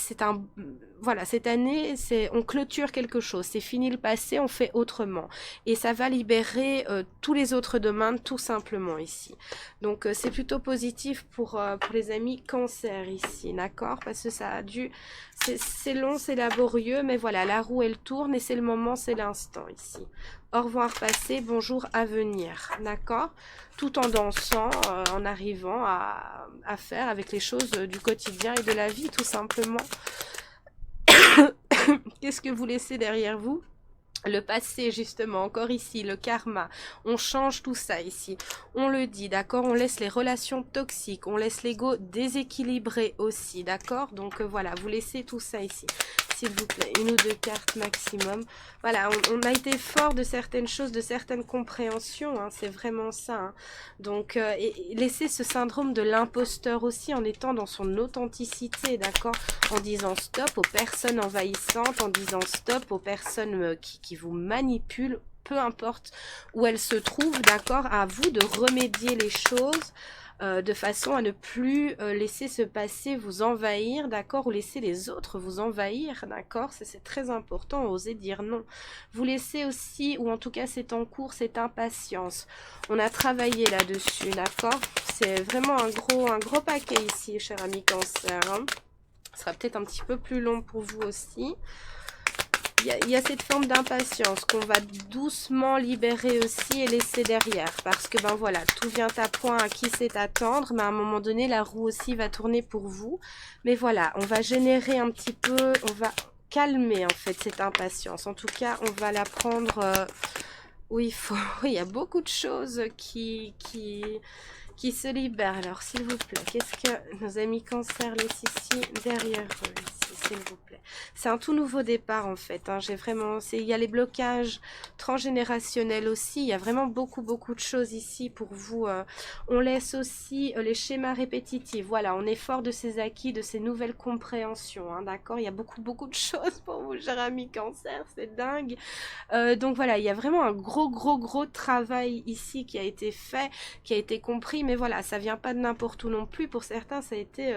voilà, cette année, on clôture quelque chose, c'est fini le passé, on fait autrement. Et ça va libérer tous les autres domaines tout simplement ici. Donc c'est plutôt positif pour les amis cancer ici, d'accord? Parce que ça a dû, c'est long, c'est laborieux, mais voilà, la roue elle tourne et c'est le moment, c'est l'instant ici. Au revoir passé, bonjour à venir, d'accord? Tout en dansant, en arrivant à faire avec les choses du quotidien et de la vie tout simplement. Qu'est-ce que vous laissez derrière vous? Le passé, justement, encore ici, le karma, on change tout ça ici, on le dit, d'accord, on laisse les relations toxiques, on laisse l'ego déséquilibré aussi, d'accord, donc voilà, vous laissez tout ça ici, s'il vous plaît, 1 ou 2 cartes maximum, voilà, on a été fort de certaines choses, de certaines compréhensions, hein, c'est vraiment ça, hein. Donc et laisser ce syndrome de l'imposteur aussi en étant dans son authenticité, d'accord, en disant stop aux personnes envahissantes, en disant stop aux personnes qui vous manipulent, peu importe où elles se trouvent, d'accord, à vous de remédier les choses de façon à ne plus laisser ce passé vous envahir, d'accord, ou laisser les autres vous envahir, d'accord, c'est très important, oser dire non. Vous laissez aussi, ou en tout cas c'est en cours, cette impatience. On a travaillé là-dessus, d'accord, c'est vraiment un gros paquet ici, cher ami cancer, hein. Ce sera peut-être un petit peu plus long pour vous aussi. Il y a cette forme d'impatience qu'on va doucement libérer aussi et laisser derrière. Parce que ben voilà, tout vient à point à qui sait attendre. Mais à un moment donné, la roue aussi va tourner pour vous. Mais voilà, on va générer un petit peu, on va calmer en fait cette impatience. En tout cas, on va la prendre où il faut. Il y a beaucoup de choses qui se libèrent. Alors s'il vous plaît, qu'est-ce que nos amis cancer laissent ici derrière eux ici, s'il vous plaît? C'est un tout nouveau départ en fait, hein. J'ai vraiment, il y a les blocages transgénérationnels aussi, il y a vraiment beaucoup de choses ici pour vous. On laisse aussi les schémas répétitifs, voilà, on est fort de ces acquis, de ces nouvelles compréhensions, hein, d'accord? Il y a beaucoup de choses pour vous, cher ami cancer, c'est dingue. Donc voilà, il y a vraiment un gros travail ici qui a été fait, qui a été compris, mais voilà, ça vient pas de n'importe où non plus. Pour certains, ça a été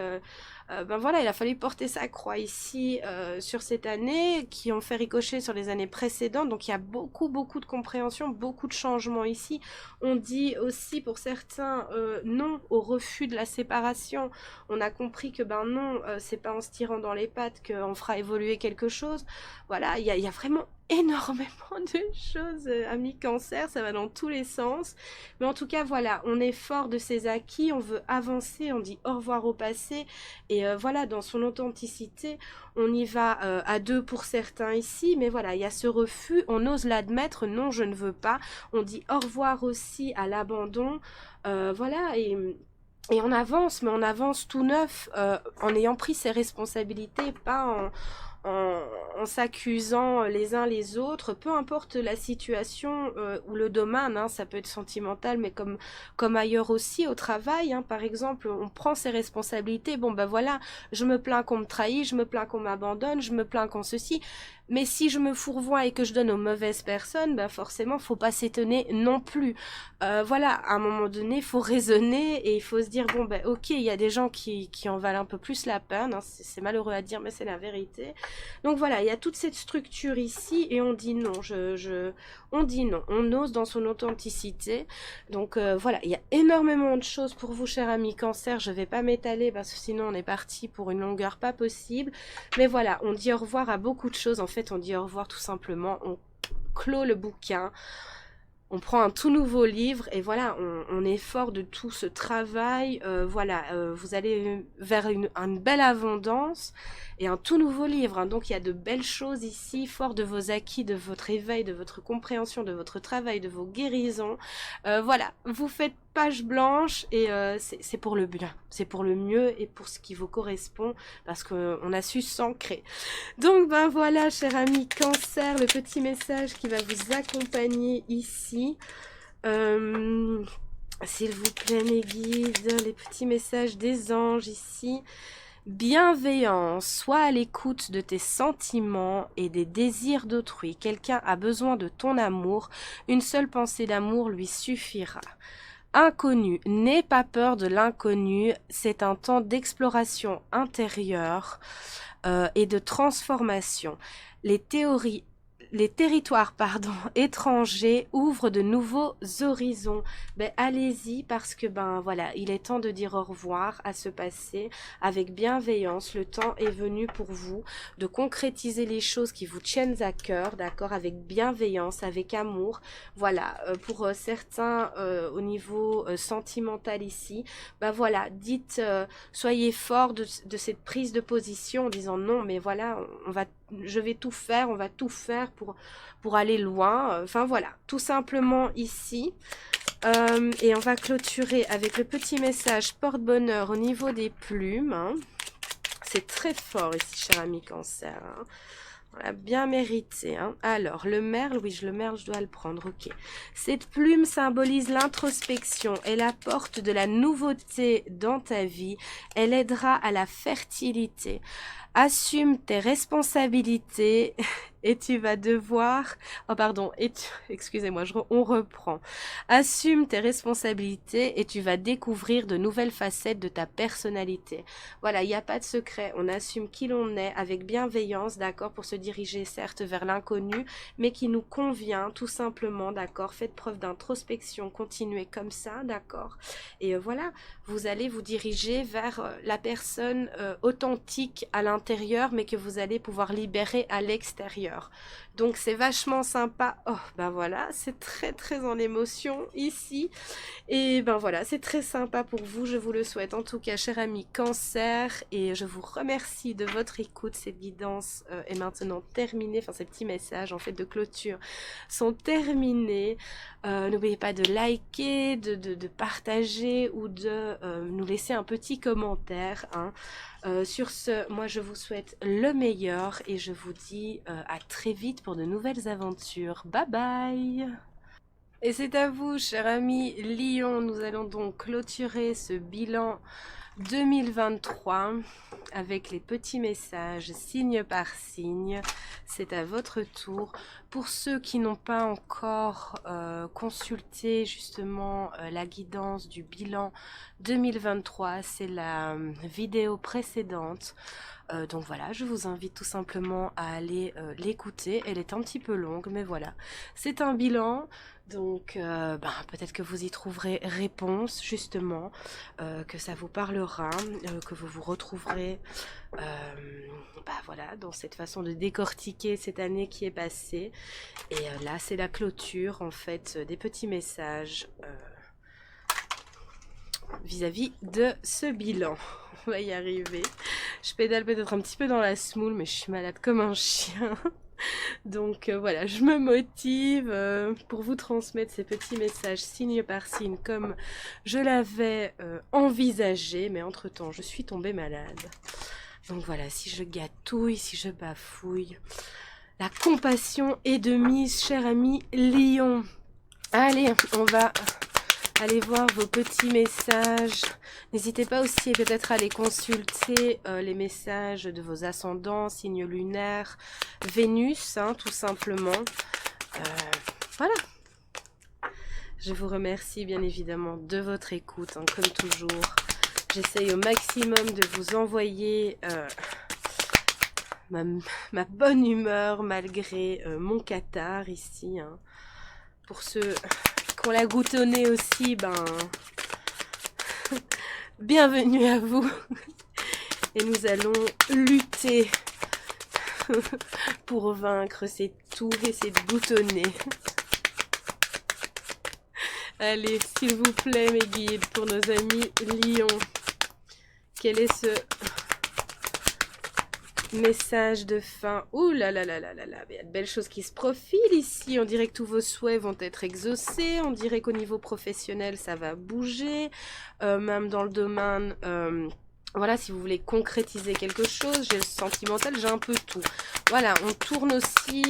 ben voilà, il a fallu porter sa croix ici sur cette année, qui ont fait ricocher sur les années précédentes. Donc il y a beaucoup de compréhension, beaucoup de changements ici. On dit aussi pour certains non au refus de la séparation. On a compris que ben non, c'est pas en se tirant dans les pattes qu'on fera évoluer quelque chose. Voilà, il y a vraiment énormément de choses, amis cancer, ça va dans tous les sens, mais en tout cas voilà, on est fort de ses acquis, on veut avancer, on dit au revoir au passé, et voilà, dans son authenticité, on y va à deux pour certains ici, mais voilà, il y a ce refus, on ose l'admettre, non je ne veux pas, on dit au revoir aussi à l'abandon, voilà, et on avance, mais on avance tout neuf, en ayant pris ses responsabilités, pas en s'accusant les uns les autres, peu importe la situation ou le domaine, hein, ça peut être sentimental, mais comme ailleurs aussi, au travail, hein, par exemple, on prend ses responsabilités, bon ben voilà, je me plains qu'on me trahit, je me plains qu'on m'abandonne, je me plains qu'on ceci, mais si je me fourvoie et que je donne aux mauvaises personnes, ben forcément, faut pas s'étonner non plus. Voilà, à un moment donné, il faut raisonner et il faut se dire, bon ben ok, il y a des gens qui en valent un peu plus la peine, hein, c'est malheureux à dire, mais c'est la vérité. Donc voilà, il y a toute cette structure ici et on dit non, on dit non, on ose dans son authenticité. Donc voilà, il y a énormément de choses pour vous, cher ami cancer, je vais pas m'étaler parce que sinon on est parti pour une longueur pas possible. Mais voilà, on dit au revoir à beaucoup de choses, en fait on dit au revoir tout simplement, on clôt le bouquin. On prend un tout nouveau livre et voilà, on est fort de tout ce travail. Voilà, vous allez vers une belle abondance et un tout nouveau livre, hein. Donc il y a de belles choses ici, fort de vos acquis, de votre éveil, de votre compréhension, de votre travail, de vos guérisons. Voilà, vous faites page blanche et c'est pour le bien, c'est pour le mieux et pour ce qui vous correspond parce qu'on a su s'ancrer. Donc ben voilà, cher ami Cancer, le petit message qui va vous accompagner ici. S'il vous plaît mes guides, les petits messages des anges ici. Bienveillance, sois à l'écoute de tes sentiments et des désirs d'autrui. Quelqu'un a besoin de ton amour, une seule pensée d'amour lui suffira. Inconnu, n'aie pas peur de l'inconnu, c'est un temps d'exploration intérieure et de transformation. Les territoires étrangers ouvrent de nouveaux horizons. Ben allez-y parce que ben voilà, il est temps de dire au revoir à ce passé avec bienveillance. Le temps est venu pour vous de concrétiser les choses qui vous tiennent à cœur, d'accord, avec bienveillance, avec amour. Voilà, pour certains au niveau sentimental ici, ben voilà, dites, soyez forts de cette prise de position en disant non, mais voilà, je vais tout faire, on va tout faire pour aller loin. Enfin voilà, tout simplement ici. Et on va clôturer avec le petit message porte-bonheur au niveau des plumes. Hein. C'est très fort ici, cher ami Cancer. Hein. Voilà, bien mérité. Hein. Alors, le merle, oui, le merle, je dois le prendre, ok. Cette plume symbolise l'introspection. Elle apporte de la nouveauté dans ta vie. Elle aidera à la fertilité. Assume tes responsabilités et tu vas devoir... Oh pardon, excusez-moi, on reprend. Assume tes responsabilités et tu vas découvrir de nouvelles facettes de ta personnalité. Voilà, il n'y a pas de secret. On assume qui l'on est avec bienveillance, d'accord, pour se diriger certes vers l'inconnu, mais qui nous convient tout simplement, d'accord. Faites preuve d'introspection, continuez comme ça, d'accord. Et voilà, vous allez vous diriger vers la personne authentique à l'intérieur, mais que vous allez pouvoir libérer à l'extérieur. Donc c'est vachement sympa. Oh ben voilà, c'est très très en émotion ici. Et ben voilà, c'est très sympa pour vous, je vous le souhaite en tout cas, cher ami Cancer. Et je vous remercie de votre écoute. Cette guidance est maintenant terminée. Enfin, ces petits messages en fait de clôture sont terminés. N'oubliez pas de liker, de partager ou de nous laisser un petit commentaire. Hein. Sur ce, moi je vous souhaite le meilleur et je vous dis à très vite pour de nouvelles aventures. Bye bye! Et c'est à vous, cher ami Lion, nous allons donc clôturer ce bilan 2023 avec les petits messages signe par signe. C'est à votre tour. Pour ceux qui n'ont pas encore consulté justement la guidance du bilan 2023, c'est la vidéo précédente. Donc voilà, je vous invite tout simplement à aller l'écouter. Elle est un petit peu longue, mais voilà. C'est un bilan, donc peut-être que vous y trouverez réponse, justement, que ça vous parlera, que vous vous retrouverez voilà, dans cette façon de décortiquer cette année qui est passée. Et là, c'est la clôture, en fait, des petits messages vis-à-vis de ce bilan. On va y arriver. Je pédale peut-être un petit peu dans la semoule, mais je suis malade comme un chien. Donc voilà, je me motive pour vous transmettre ces petits messages signe par signe comme je l'avais envisagé. Mais entre-temps, je suis tombée malade. Donc voilà, si je gâtouille, si je bafouille, la compassion est de mise, cher ami Lion. Allez, on va... Allez voir vos petits messages. N'hésitez pas aussi peut-être à aller consulter les messages de vos ascendants, signes lunaires, Vénus, hein, tout simplement. Voilà. Je vous remercie bien évidemment de votre écoute, hein, comme toujours. J'essaye au maximum de vous envoyer ma bonne humeur malgré mon catarrhe ici. Hein. Pour ceux... qu'on l'a goutonné aussi, bienvenue à vous. Et nous allons lutter pour vaincre ces tours et ces boutonnés. Allez, s'il vous plaît, mes guides, pour nos amis lions, quel est ce Message de fin. Ouh là là là là là là. Il y a de belles choses qui se profilent ici. On dirait que tous vos souhaits vont être exaucés. On dirait qu'au niveau professionnel, ça va bouger. Même dans le domaine... voilà, si vous voulez concrétiser quelque chose, j'ai le sentimental, j'ai un peu tout. Voilà, on tourne aussi,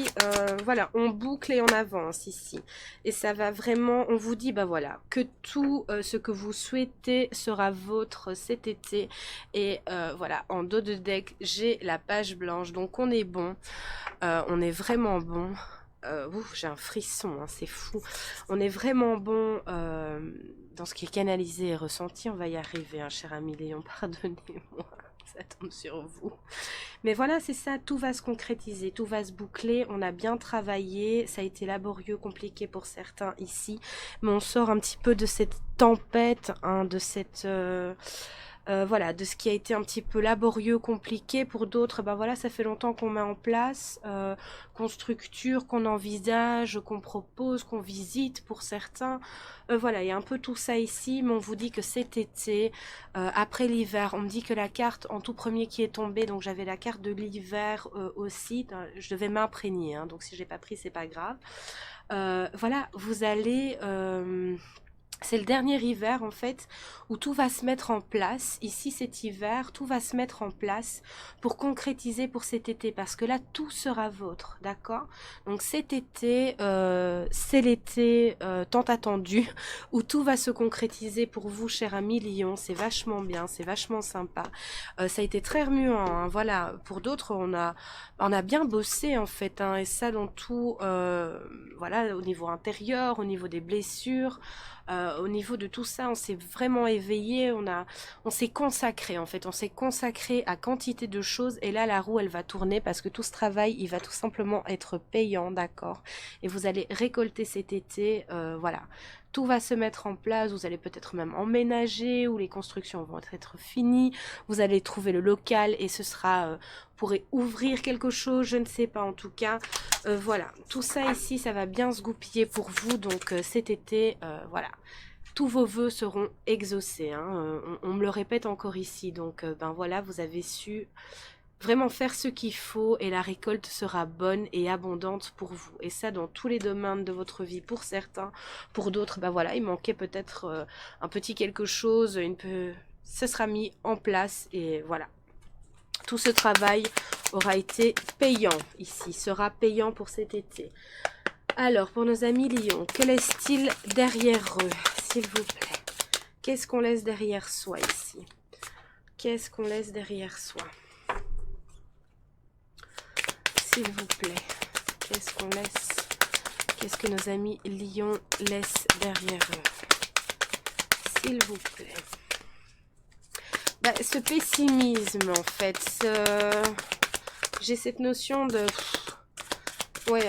voilà, on boucle et on avance ici. Et ça va vraiment, on vous dit, bah voilà, que tout ce que vous souhaitez sera vôtre cet été. Et voilà, en dos de deck, j'ai la page blanche, donc on est bon, on est vraiment bon. Ouf, j'ai un frisson, hein, c'est fou. On est vraiment bon dans ce qui est canalisé et ressenti. On va y arriver, hein, cher ami Léon, pardonnez-moi, ça tombe sur vous. Mais voilà, c'est ça, tout va se concrétiser, tout va se boucler. On a bien travaillé, ça a été laborieux, compliqué pour certains ici. Mais on sort un petit peu de cette tempête, hein, de cette... voilà, de ce qui a été un petit peu laborieux, compliqué. Pour d'autres, ben voilà, ça fait longtemps qu'on met en place, qu'on structure, qu'on envisage, qu'on propose, qu'on visite pour certains. Voilà, il y a un peu tout ça ici, mais on vous dit que cet été, après l'hiver, on me dit que la carte en tout premier qui est tombée, donc j'avais la carte de l'hiver aussi, je devais m'imprégner, hein, donc si j'ai pas pris, c'est pas grave. Voilà, vous allez... c'est le dernier hiver en fait où tout va se mettre en place. Ici cet hiver, tout va se mettre en place pour concrétiser pour cet été. Parce que là, tout sera vôtre, d'accord? Donc cet été, c'est l'été tant attendu où tout va se concrétiser pour vous, cher ami Lion. C'est vachement bien, c'est vachement sympa. Ça a été très remuant, hein, voilà. Pour d'autres, on a bien bossé en fait, hein, et ça dans tout, voilà, au niveau intérieur, au niveau des blessures. Au niveau de tout ça, on s'est vraiment éveillé, on s'est consacré en fait, on s'est consacré à quantité de choses et là la roue elle va tourner parce que tout ce travail il va tout simplement être payant, d'accord? Et vous allez récolter cet été, voilà. Tout va se mettre en place, vous allez peut-être même emménager ou les constructions vont être finies, vous allez trouver le local et ce sera, vous pourrez ouvrir quelque chose, je ne sais pas en tout cas. Voilà, tout ça ici, ça va bien se goupiller pour vous, donc cet été, voilà. Tous vos vœux seront exaucés, hein. On me le répète encore ici, donc ben voilà, vous avez su vraiment faire ce qu'il faut et la récolte sera bonne et abondante pour vous. Et ça dans tous les domaines de votre vie pour certains, pour d'autres, ben voilà, il manquait peut-être un petit quelque chose, ce sera mis en place et voilà. Tout ce travail aura été payant ici, sera payant pour cet été. Alors, pour nos amis lions, que laisse-t-il derrière eux, s'il vous plaît? Qu'est-ce qu'on laisse derrière soi ici? Qu'est-ce qu'on laisse derrière soi? S'il vous plaît, qu'est-ce qu'on laisse? Qu'est-ce que nos amis lions laissent derrière eux? S'il vous plaît. Bah, ce pessimisme, en fait, j'ai cette notion de... Ouais,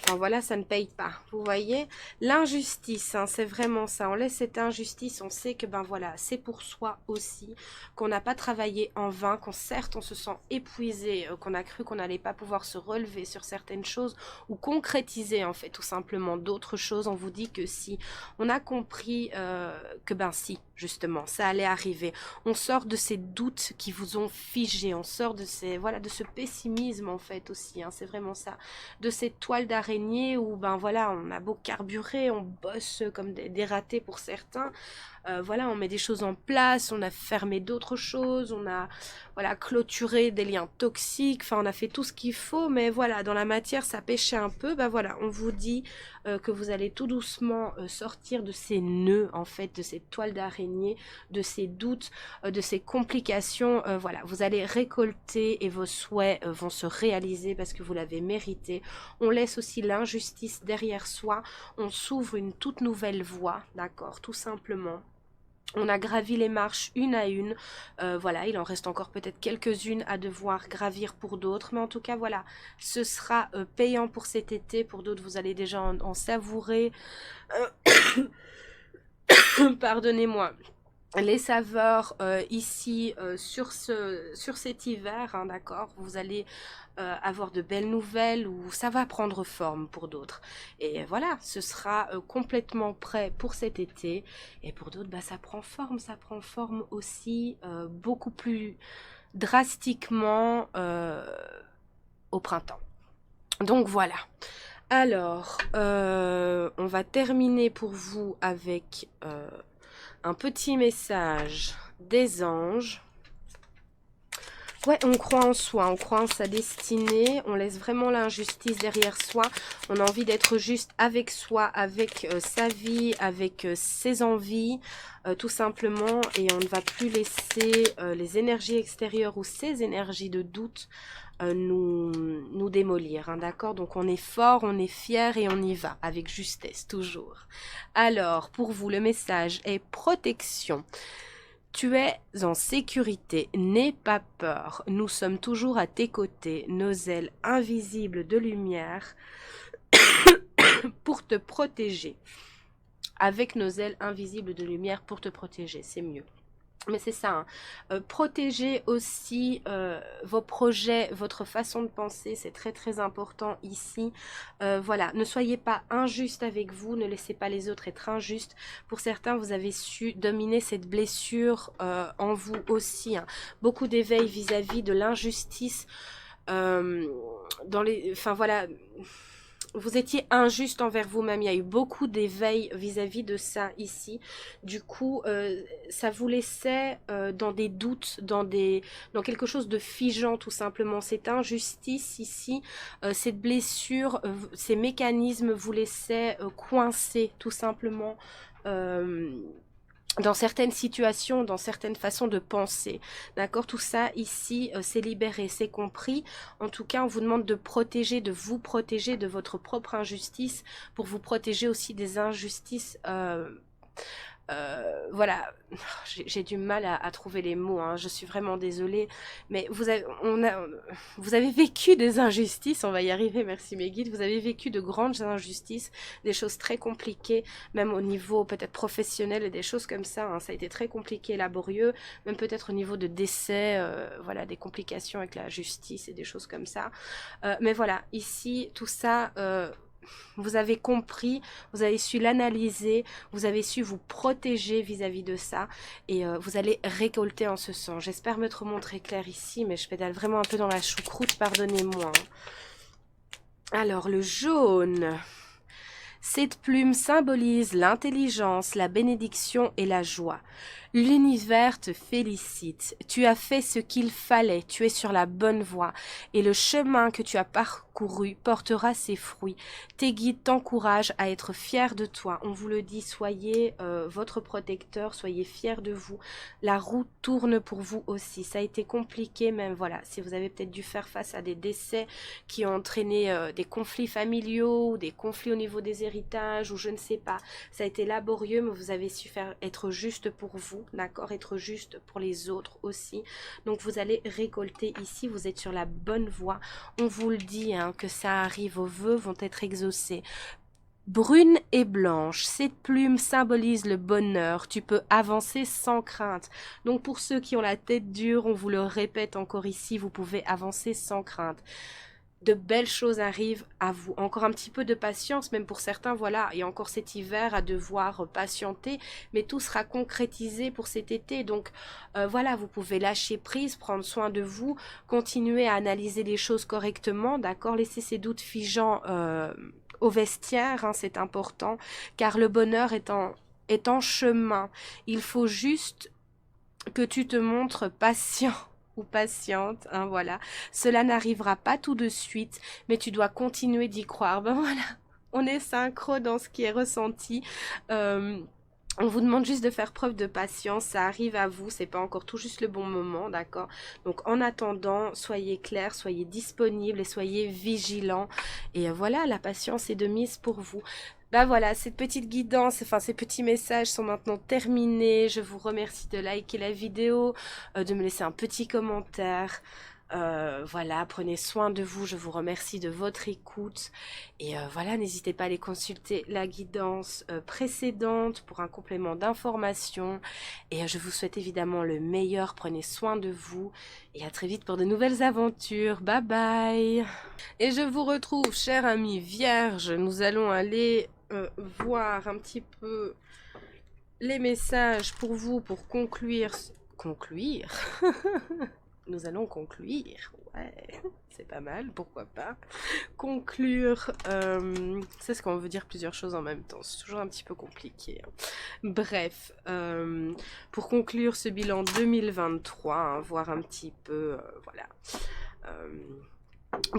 enfin voilà, ça ne paye pas, vous voyez. L'injustice, hein, c'est vraiment ça. On laisse cette injustice, on sait que ben voilà, c'est pour soi aussi, qu'on n'a pas travaillé en vain, qu'on certes on se sent épuisé, qu'on a cru qu'on n'allait pas pouvoir se relever sur certaines choses ou concrétiser en fait tout simplement d'autres choses. On vous dit que si, on a compris que ben si, justement, ça allait arriver. On sort de ces doutes qui vous ont figé, on sort de ces, voilà, de ce pessimisme en fait aussi, hein, c'est vraiment ça. De cette toile d'araignée où ben voilà, on a beau carburer, on bosse comme des ratés pour certains, voilà, on met des choses en place, on a fermé d'autres choses, on a voilà clôturé des liens toxiques, enfin on a fait tout ce qu'il faut, mais voilà, dans la matière ça pêchait un peu. Ben voilà, on vous dit que vous allez tout doucement sortir de ces nœuds en fait, de cette toile d'araignée, de ces doutes, de ces complications. Voilà, vous allez récolter et vos souhaits vont se réaliser parce que vous l'avez mérité. On laisse aussi l'injustice derrière soi, on s'ouvre une toute nouvelle voie, d'accord, tout simplement. On a gravi les marches une à une, voilà, il en reste encore peut-être quelques-unes à devoir gravir pour d'autres, mais en tout cas, voilà, ce sera payant pour cet été, pour d'autres, vous allez déjà en savourer, pardonnez-moi, les saveurs ici sur cet hiver, hein, d'accord, vous allez avoir de belles nouvelles ou ça va prendre forme pour d'autres. Et voilà, ce sera complètement prêt pour cet été. Et pour d'autres, bah, ça prend forme aussi beaucoup plus drastiquement au printemps. Donc voilà. Alors, on va terminer pour vous avec un petit message des anges. Ouais, on croit en soi, on croit en sa destinée, on laisse vraiment l'injustice derrière soi. On a envie d'être juste avec soi, avec sa vie, avec ses envies, tout simplement. Et on ne va plus laisser les énergies extérieures ou ces énergies de doute nous démolir, hein, d'accord? Donc on est fort, on est fier et on y va, avec justesse, toujours. Alors, pour vous, le message est protection. Tu es en sécurité, n'aie pas peur, nous sommes toujours à tes côtés, nos ailes invisibles de lumière pour te protéger. Avec nos ailes invisibles de lumière pour te protéger, c'est mieux. Mais c'est ça, hein. Protégez aussi vos projets, votre façon de penser, c'est très très important ici. Voilà, ne soyez pas injuste avec vous, ne laissez pas les autres être injustes. Pour certains, vous avez su dominer cette blessure en vous aussi, hein. Beaucoup d'éveil vis-à-vis de l'injustice. Enfin voilà, vous étiez injuste envers vous-même. Il y a eu beaucoup d'éveil vis-à-vis de ça ici. Du coup, ça vous laissait dans des doutes, dans quelque chose de figeant tout simplement. Cette injustice ici, cette blessure, ces mécanismes vous laissaient coincés tout simplement. Dans certaines situations, dans certaines façons de penser. D'accord? Tout ça, ici, c'est libéré, c'est compris. En tout cas, on vous demande de protéger, de vous protéger de votre propre injustice pour vous protéger aussi des injustices voilà, j'ai du mal à trouver les mots, hein. Je suis vraiment désolée, mais vous avez vécu des injustices, on va y arriver, merci mes guides, vous avez vécu de grandes injustices, des choses très compliquées, même au niveau peut-être professionnel et des choses comme ça, hein. Ça a été très compliqué, laborieux, même peut-être au niveau de décès, voilà, des complications avec la justice et des choses comme ça. Mais voilà, ici, tout ça... vous avez compris, vous avez su l'analyser, vous avez su vous protéger vis-à-vis de ça et vous allez récolter en ce sens. J'espère m'être montré clair ici, mais je pédale vraiment un peu dans la choucroute, pardonnez-moi, hein. Alors, le jaune. Cette plume symbolise l'intelligence, la bénédiction et la joie. L'univers te félicite. Tu as fait ce qu'il fallait. Tu es sur la bonne voie. Et le chemin que tu as parcouru portera ses fruits. Tes guides t'encouragent à être fier de toi. On vous le dit, soyez votre protecteur, soyez fiers de vous. La roue tourne pour vous aussi. Ça a été compliqué même, voilà. Si vous avez peut-être dû faire face à des décès qui ont entraîné des conflits familiaux, ou des conflits au niveau des héritages, ou je ne sais pas. Ça a été laborieux, mais vous avez su être juste pour vous. D'accord, être juste pour les autres aussi. Donc vous allez récolter ici, vous êtes sur la bonne voie. On vous le dit, hein, que ça arrive, vos vœux vont être exaucés. Brune et blanche, cette plume symbolise le bonheur, tu peux avancer sans crainte. Donc pour ceux qui ont la tête dure, on vous le répète encore ici, vous pouvez avancer sans crainte. De belles choses arrivent à vous. Encore un petit peu de patience, même pour certains, voilà, il y a encore cet hiver à devoir patienter, mais tout sera concrétisé pour cet été. Donc voilà, vous pouvez lâcher prise, prendre soin de vous, continuer à analyser les choses correctement, d'accord, laisser ces doutes figeants au vestiaire, hein, c'est important, car le bonheur est en chemin. Il faut juste que tu te montres patient ou patiente, hein, voilà. Cela n'arrivera pas tout de suite, mais tu dois continuer d'y croire. Ben voilà, on est synchro dans ce qui est ressenti. On vous demande juste de faire preuve de patience, ça arrive à vous, c'est pas encore tout juste le bon moment, d'accord? Donc en attendant, soyez clairs, soyez disponibles et soyez vigilants. Et voilà, la patience est de mise pour vous. Bah voilà, cette petite guidance, enfin ces petits messages sont maintenant terminés. Je vous remercie de liker la vidéo, de me laisser un petit commentaire. Voilà, prenez soin de vous, je vous remercie de votre écoute. Et voilà, n'hésitez pas à aller consulter la guidance précédente pour un complément d'information. Et je vous souhaite évidemment le meilleur, prenez soin de vous. Et à très vite pour de nouvelles aventures. Bye bye. Et je vous retrouve, chers amis vierges. Nous allons aller voir un petit peu les messages pour vous, pour conclure. Conclure nous allons conclure. Ouais, c'est pas mal, pourquoi pas. Conclure, c'est ce qu'on veut dire plusieurs choses en même temps. C'est toujours un petit peu compliqué, hein. Bref, pour conclure ce bilan 2023, hein, voir un petit peu, voilà.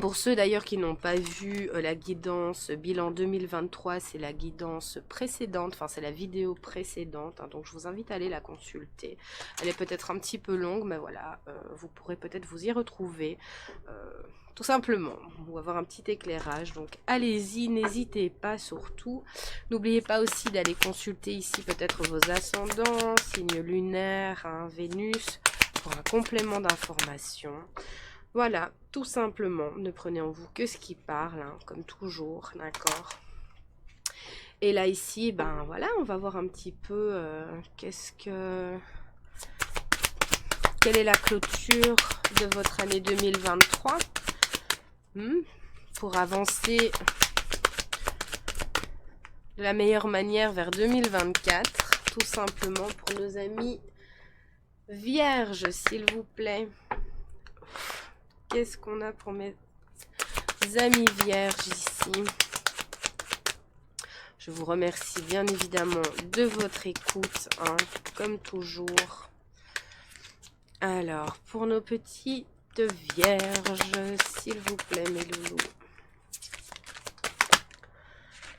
Pour ceux d'ailleurs qui n'ont pas vu la guidance bilan 2023, c'est la guidance précédente, enfin c'est la vidéo précédente, hein, donc je vous invite à aller la consulter. Elle est peut-être un petit peu longue, mais voilà, vous pourrez peut-être vous y retrouver, tout simplement, ou avoir un petit éclairage. Donc allez-y, n'hésitez pas surtout. N'oubliez pas aussi d'aller consulter ici peut-être vos ascendants, signes lunaires, hein, Vénus, pour un complément d'information. Voilà, tout simplement, ne prenez en vous que ce qui parle, hein, comme toujours, d'accord. Et là, ici, ben voilà, on va voir un petit peu quelle est la clôture de votre année 2023 pour avancer de la meilleure manière vers 2024, tout simplement pour nos amis vierges, s'il vous plaît. Qu'est-ce qu'on a pour mes amis vierges ici? Je vous remercie bien évidemment de votre écoute, hein, comme toujours. Alors, pour nos petites vierges, s'il vous plaît, mes loulous.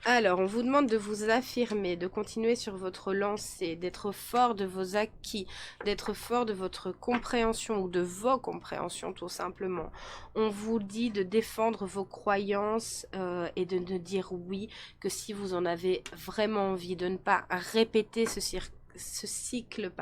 Alors, on vous demande de vous affirmer, de continuer sur votre lancée, d'être fort de vos acquis, d'être fort de votre compréhension ou de vos compréhensions tout simplement. On vous dit de défendre vos croyances et de ne dire oui que si vous en avez vraiment envie, de ne pas répéter ce cycle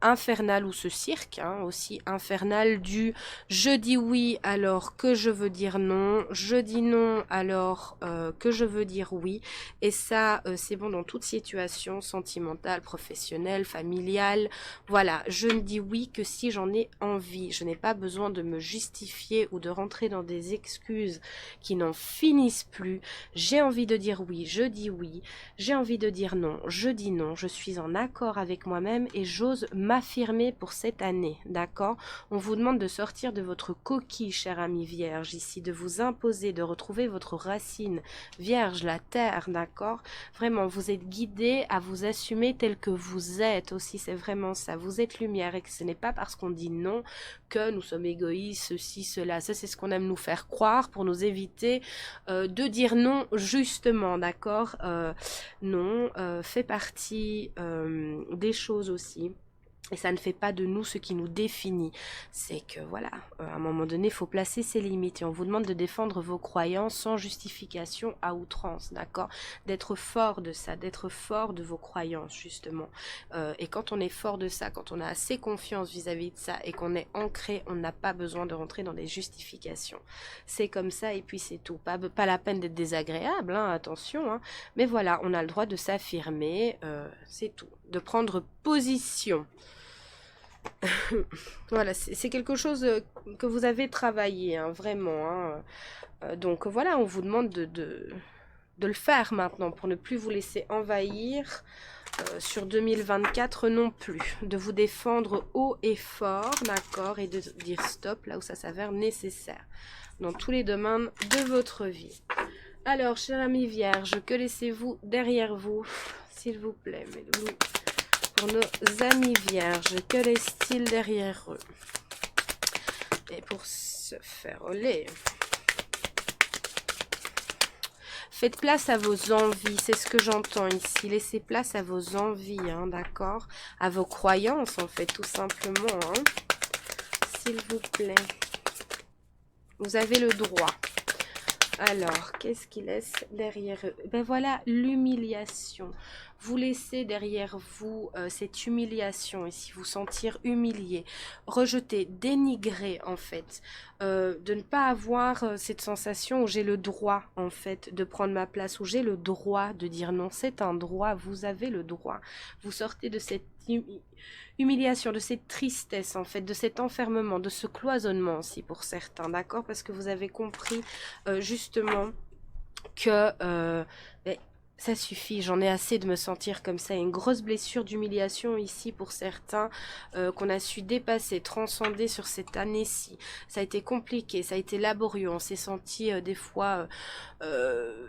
infernal ou ce cirque, hein, aussi infernal du je dis oui alors que je veux dire non, je dis non alors que je veux dire oui, et ça c'est bon dans toute situation sentimentale, professionnelle, familiale. Voilà, je ne dis oui que si j'en ai envie, je n'ai pas besoin de me justifier ou de rentrer dans des excuses qui n'en finissent plus. J'ai envie de dire oui, je dis oui, j'ai envie de dire non, je dis non, je suis en accord avec moi-même et j'ose m'affirmer pour cette année, d'accord? On vous demande de sortir de votre coquille, cher ami vierge, ici, de vous imposer, de retrouver votre racine vierge, la terre, d'accord? Vraiment, vous êtes guidé à vous assumer tel que vous êtes aussi, c'est vraiment ça. Vous êtes lumière et que ce n'est pas parce qu'on dit non que nous sommes égoïstes, ceci, cela. Ça, c'est ce qu'on aime nous faire croire pour nous éviter de dire non, justement, d'accord? Non, fait partie des choses aussi. Et ça ne fait pas de nous ce qui nous définit. C'est que voilà, à un moment donné, il faut placer ses limites. Et on vous demande de défendre vos croyances sans justification à outrance, d'accord? D'être fort de ça, d'être fort de vos croyances, justement. Et quand on est fort de ça, quand on a assez confiance vis-à-vis de ça et qu'on est ancré, on n'a pas besoin de rentrer dans des justifications. C'est comme ça et puis c'est tout. Pas la peine d'être désagréable, hein, attention. Hein. Mais voilà, on a le droit de s'affirmer, c'est tout. De prendre position. Voilà, c'est quelque chose que vous avez travaillé, hein, vraiment. Hein. Donc voilà, on vous demande de le faire maintenant pour ne plus vous laisser envahir sur 2024 non plus. De vous défendre haut et fort, d'accord, et de dire stop là où ça s'avère nécessaire dans tous les domaines de votre vie. Alors, cher ami vierge, que laissez-vous derrière vous, s'il vous plaît, mes loulous? Pour nos amis vierges, que laisse-t-il derrière eux? Et pour se faire oler, faites place à vos envies, c'est ce que j'entends ici. Laissez place à vos envies, hein, d'accord? À vos croyances, en fait, tout simplement. Hein. S'il vous plaît. Vous avez le droit. Alors, qu'est-ce qu'ils laissent derrière eux? Ben voilà, l'humiliation. Vous laissez derrière vous cette humiliation ici, vous sentir humilié, rejeté, dénigré en fait, de ne pas avoir cette sensation où j'ai le droit en fait de prendre ma place, où j'ai le droit de dire non, c'est un droit, vous avez le droit. Vous sortez de cette humiliation, de cette tristesse en fait, de cet enfermement, de ce cloisonnement aussi pour certains, d'accord? Parce que vous avez compris justement que Ça suffit, j'en ai assez de me sentir comme ça. Une grosse blessure d'humiliation ici pour certains qu'on a su dépasser, transcender sur cette année-ci. Ça a été compliqué, ça a été laborieux. On s'est senti des fois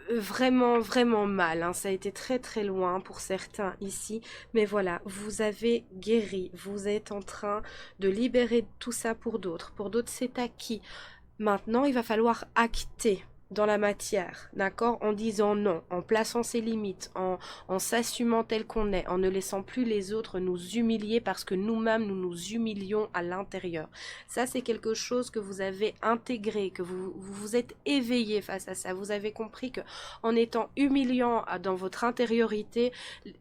vraiment, vraiment mal. Hein. Ça a été très, très loin pour certains ici. Mais voilà, vous avez guéri. Vous êtes en train de libérer tout ça pour d'autres. Pour d'autres, c'est acquis. Maintenant, il va falloir acter dans la matière, d'accord, en disant non, en plaçant ses limites, en s'assumant tel qu'on est, en ne laissant plus les autres nous humilier parce que nous-mêmes nous nous humilions à l'intérieur. Ça, c'est quelque chose que vous avez intégré, que vous êtes éveillé face à ça. Vous avez compris que en étant humiliant dans votre intériorité,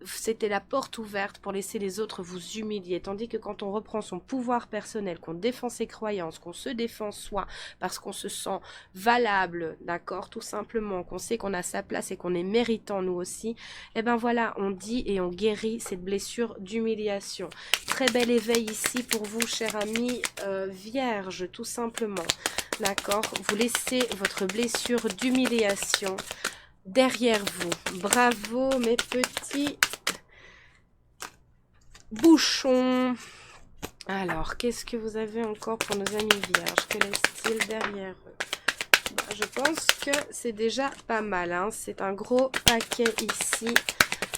c'était la porte ouverte pour laisser les autres vous humilier. Tandis que quand on reprend son pouvoir personnel, qu'on défend ses croyances, qu'on se défend soi, parce qu'on se sent valable, d'accord, tout simplement, qu'on sait qu'on a sa place et qu'on est méritant nous aussi, et ben voilà, on dit et on guérit cette blessure d'humiliation. Très bel éveil ici pour vous, cher ami vierge, tout simplement, d'accord, vous laissez votre blessure d'humiliation derrière vous. Bravo mes petits bouchons. Alors, qu'est-ce que vous avez encore pour nos amis vierges? Que laisse-t-il derrière eux? Je pense que c'est déjà pas mal. Hein. C'est un gros paquet ici.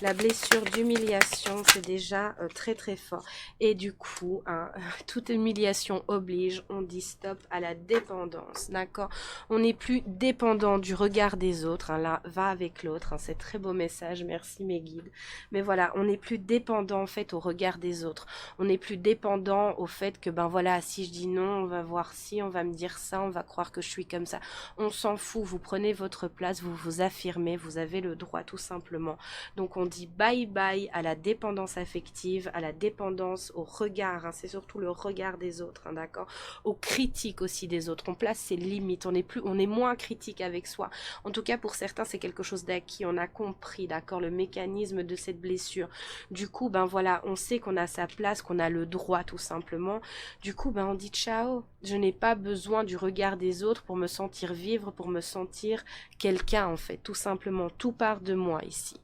La blessure d'humiliation, c'est déjà très très fort. Et du coup, hein, toute humiliation oblige, on dit stop à la dépendance, d'accord? On n'est plus dépendant du regard des autres, hein, là, va avec l'autre, hein, c'est très beau message, merci mes guides. Mais voilà, on n'est plus dépendant en fait au regard des autres. On n'est plus dépendant au fait que, ben voilà, si je dis non, on va voir si, on va me dire ça, on va croire que je suis comme ça. On s'en fout, vous prenez votre place, vous vous affirmez, vous avez le droit tout simplement. Donc on dit bye bye à la dépendance affective, à la dépendance au regard, hein, c'est surtout le regard des autres, hein, d'accord, aux critiques aussi des autres, on place ses limites, on est moins critique avec soi, en tout cas pour certains c'est quelque chose d'acquis, on a compris, d'accord, le mécanisme de cette blessure, du coup ben voilà, on sait qu'on a sa place, qu'on a le droit tout simplement, du coup ben on dit ciao, je n'ai pas besoin du regard des autres pour me sentir vivre, pour me sentir quelqu'un en fait, tout simplement, tout part de moi ici.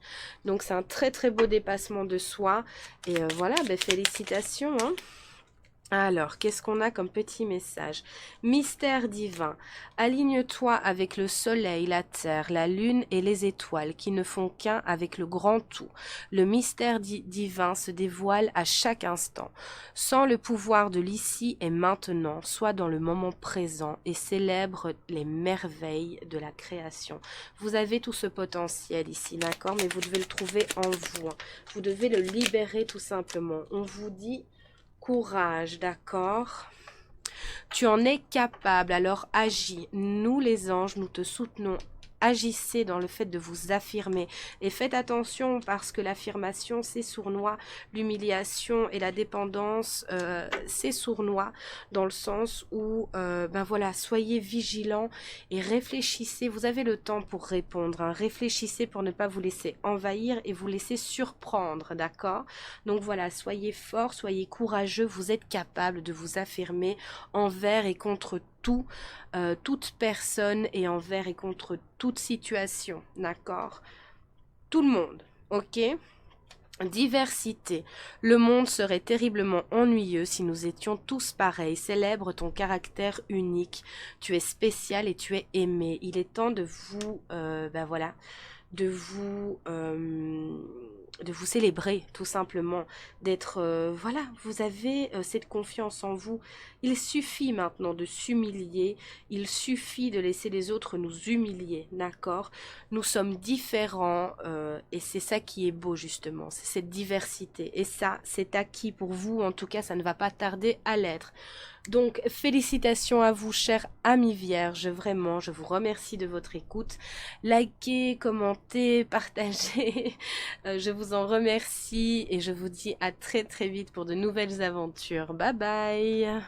Donc c'est un très très beau dépassement de soi. Et voilà, ben, félicitations. Hein. Alors, qu'est-ce qu'on a comme petit message? Mystère divin, aligne-toi avec le soleil, la terre, la lune et les étoiles qui ne font qu'un avec le grand tout. Le mystère divin se dévoile à chaque instant. Sans le pouvoir de l'ici et maintenant, sois dans le moment présent et célèbre les merveilles de la création. Vous avez tout ce potentiel ici, d'accord? Mais vous devez le trouver en vous. Vous devez le libérer tout simplement. On vous dit... courage, d'accord? Tu en es capable, alors agis. Nous les anges, nous te soutenons. Agissez dans le fait de vous affirmer et faites attention parce que l'affirmation c'est sournois, l'humiliation et la dépendance c'est sournois dans le sens où ben voilà, soyez vigilants et réfléchissez, vous avez le temps pour répondre, hein. Réfléchissez pour ne pas vous laisser envahir et vous laisser surprendre, d'accord? Donc voilà, soyez forts, soyez courageux, vous êtes capable de vous affirmer envers et contre tout, toute personne et envers et contre toute situation, d'accord? Tout le monde, ok? Diversité. Le monde serait terriblement ennuyeux si nous étions tous pareils. Célèbre ton caractère unique. Tu es spécial et tu es aimé. Il est temps de vous, ben voilà, de vous célébrer tout simplement, d'être voilà, vous avez cette confiance en vous, il suffit maintenant de s'humilier, il suffit de laisser les autres nous humilier, d'accord, nous sommes différents et c'est ça qui est beau justement, c'est cette diversité et ça c'est acquis pour vous, en tout cas ça ne va pas tarder à l'être. Donc, félicitations à vous, chers amis vierges, vraiment, je vous remercie de votre écoute. Likez, commentez, partagez, je vous en remercie et je vous dis à très très vite pour de nouvelles aventures. Bye bye.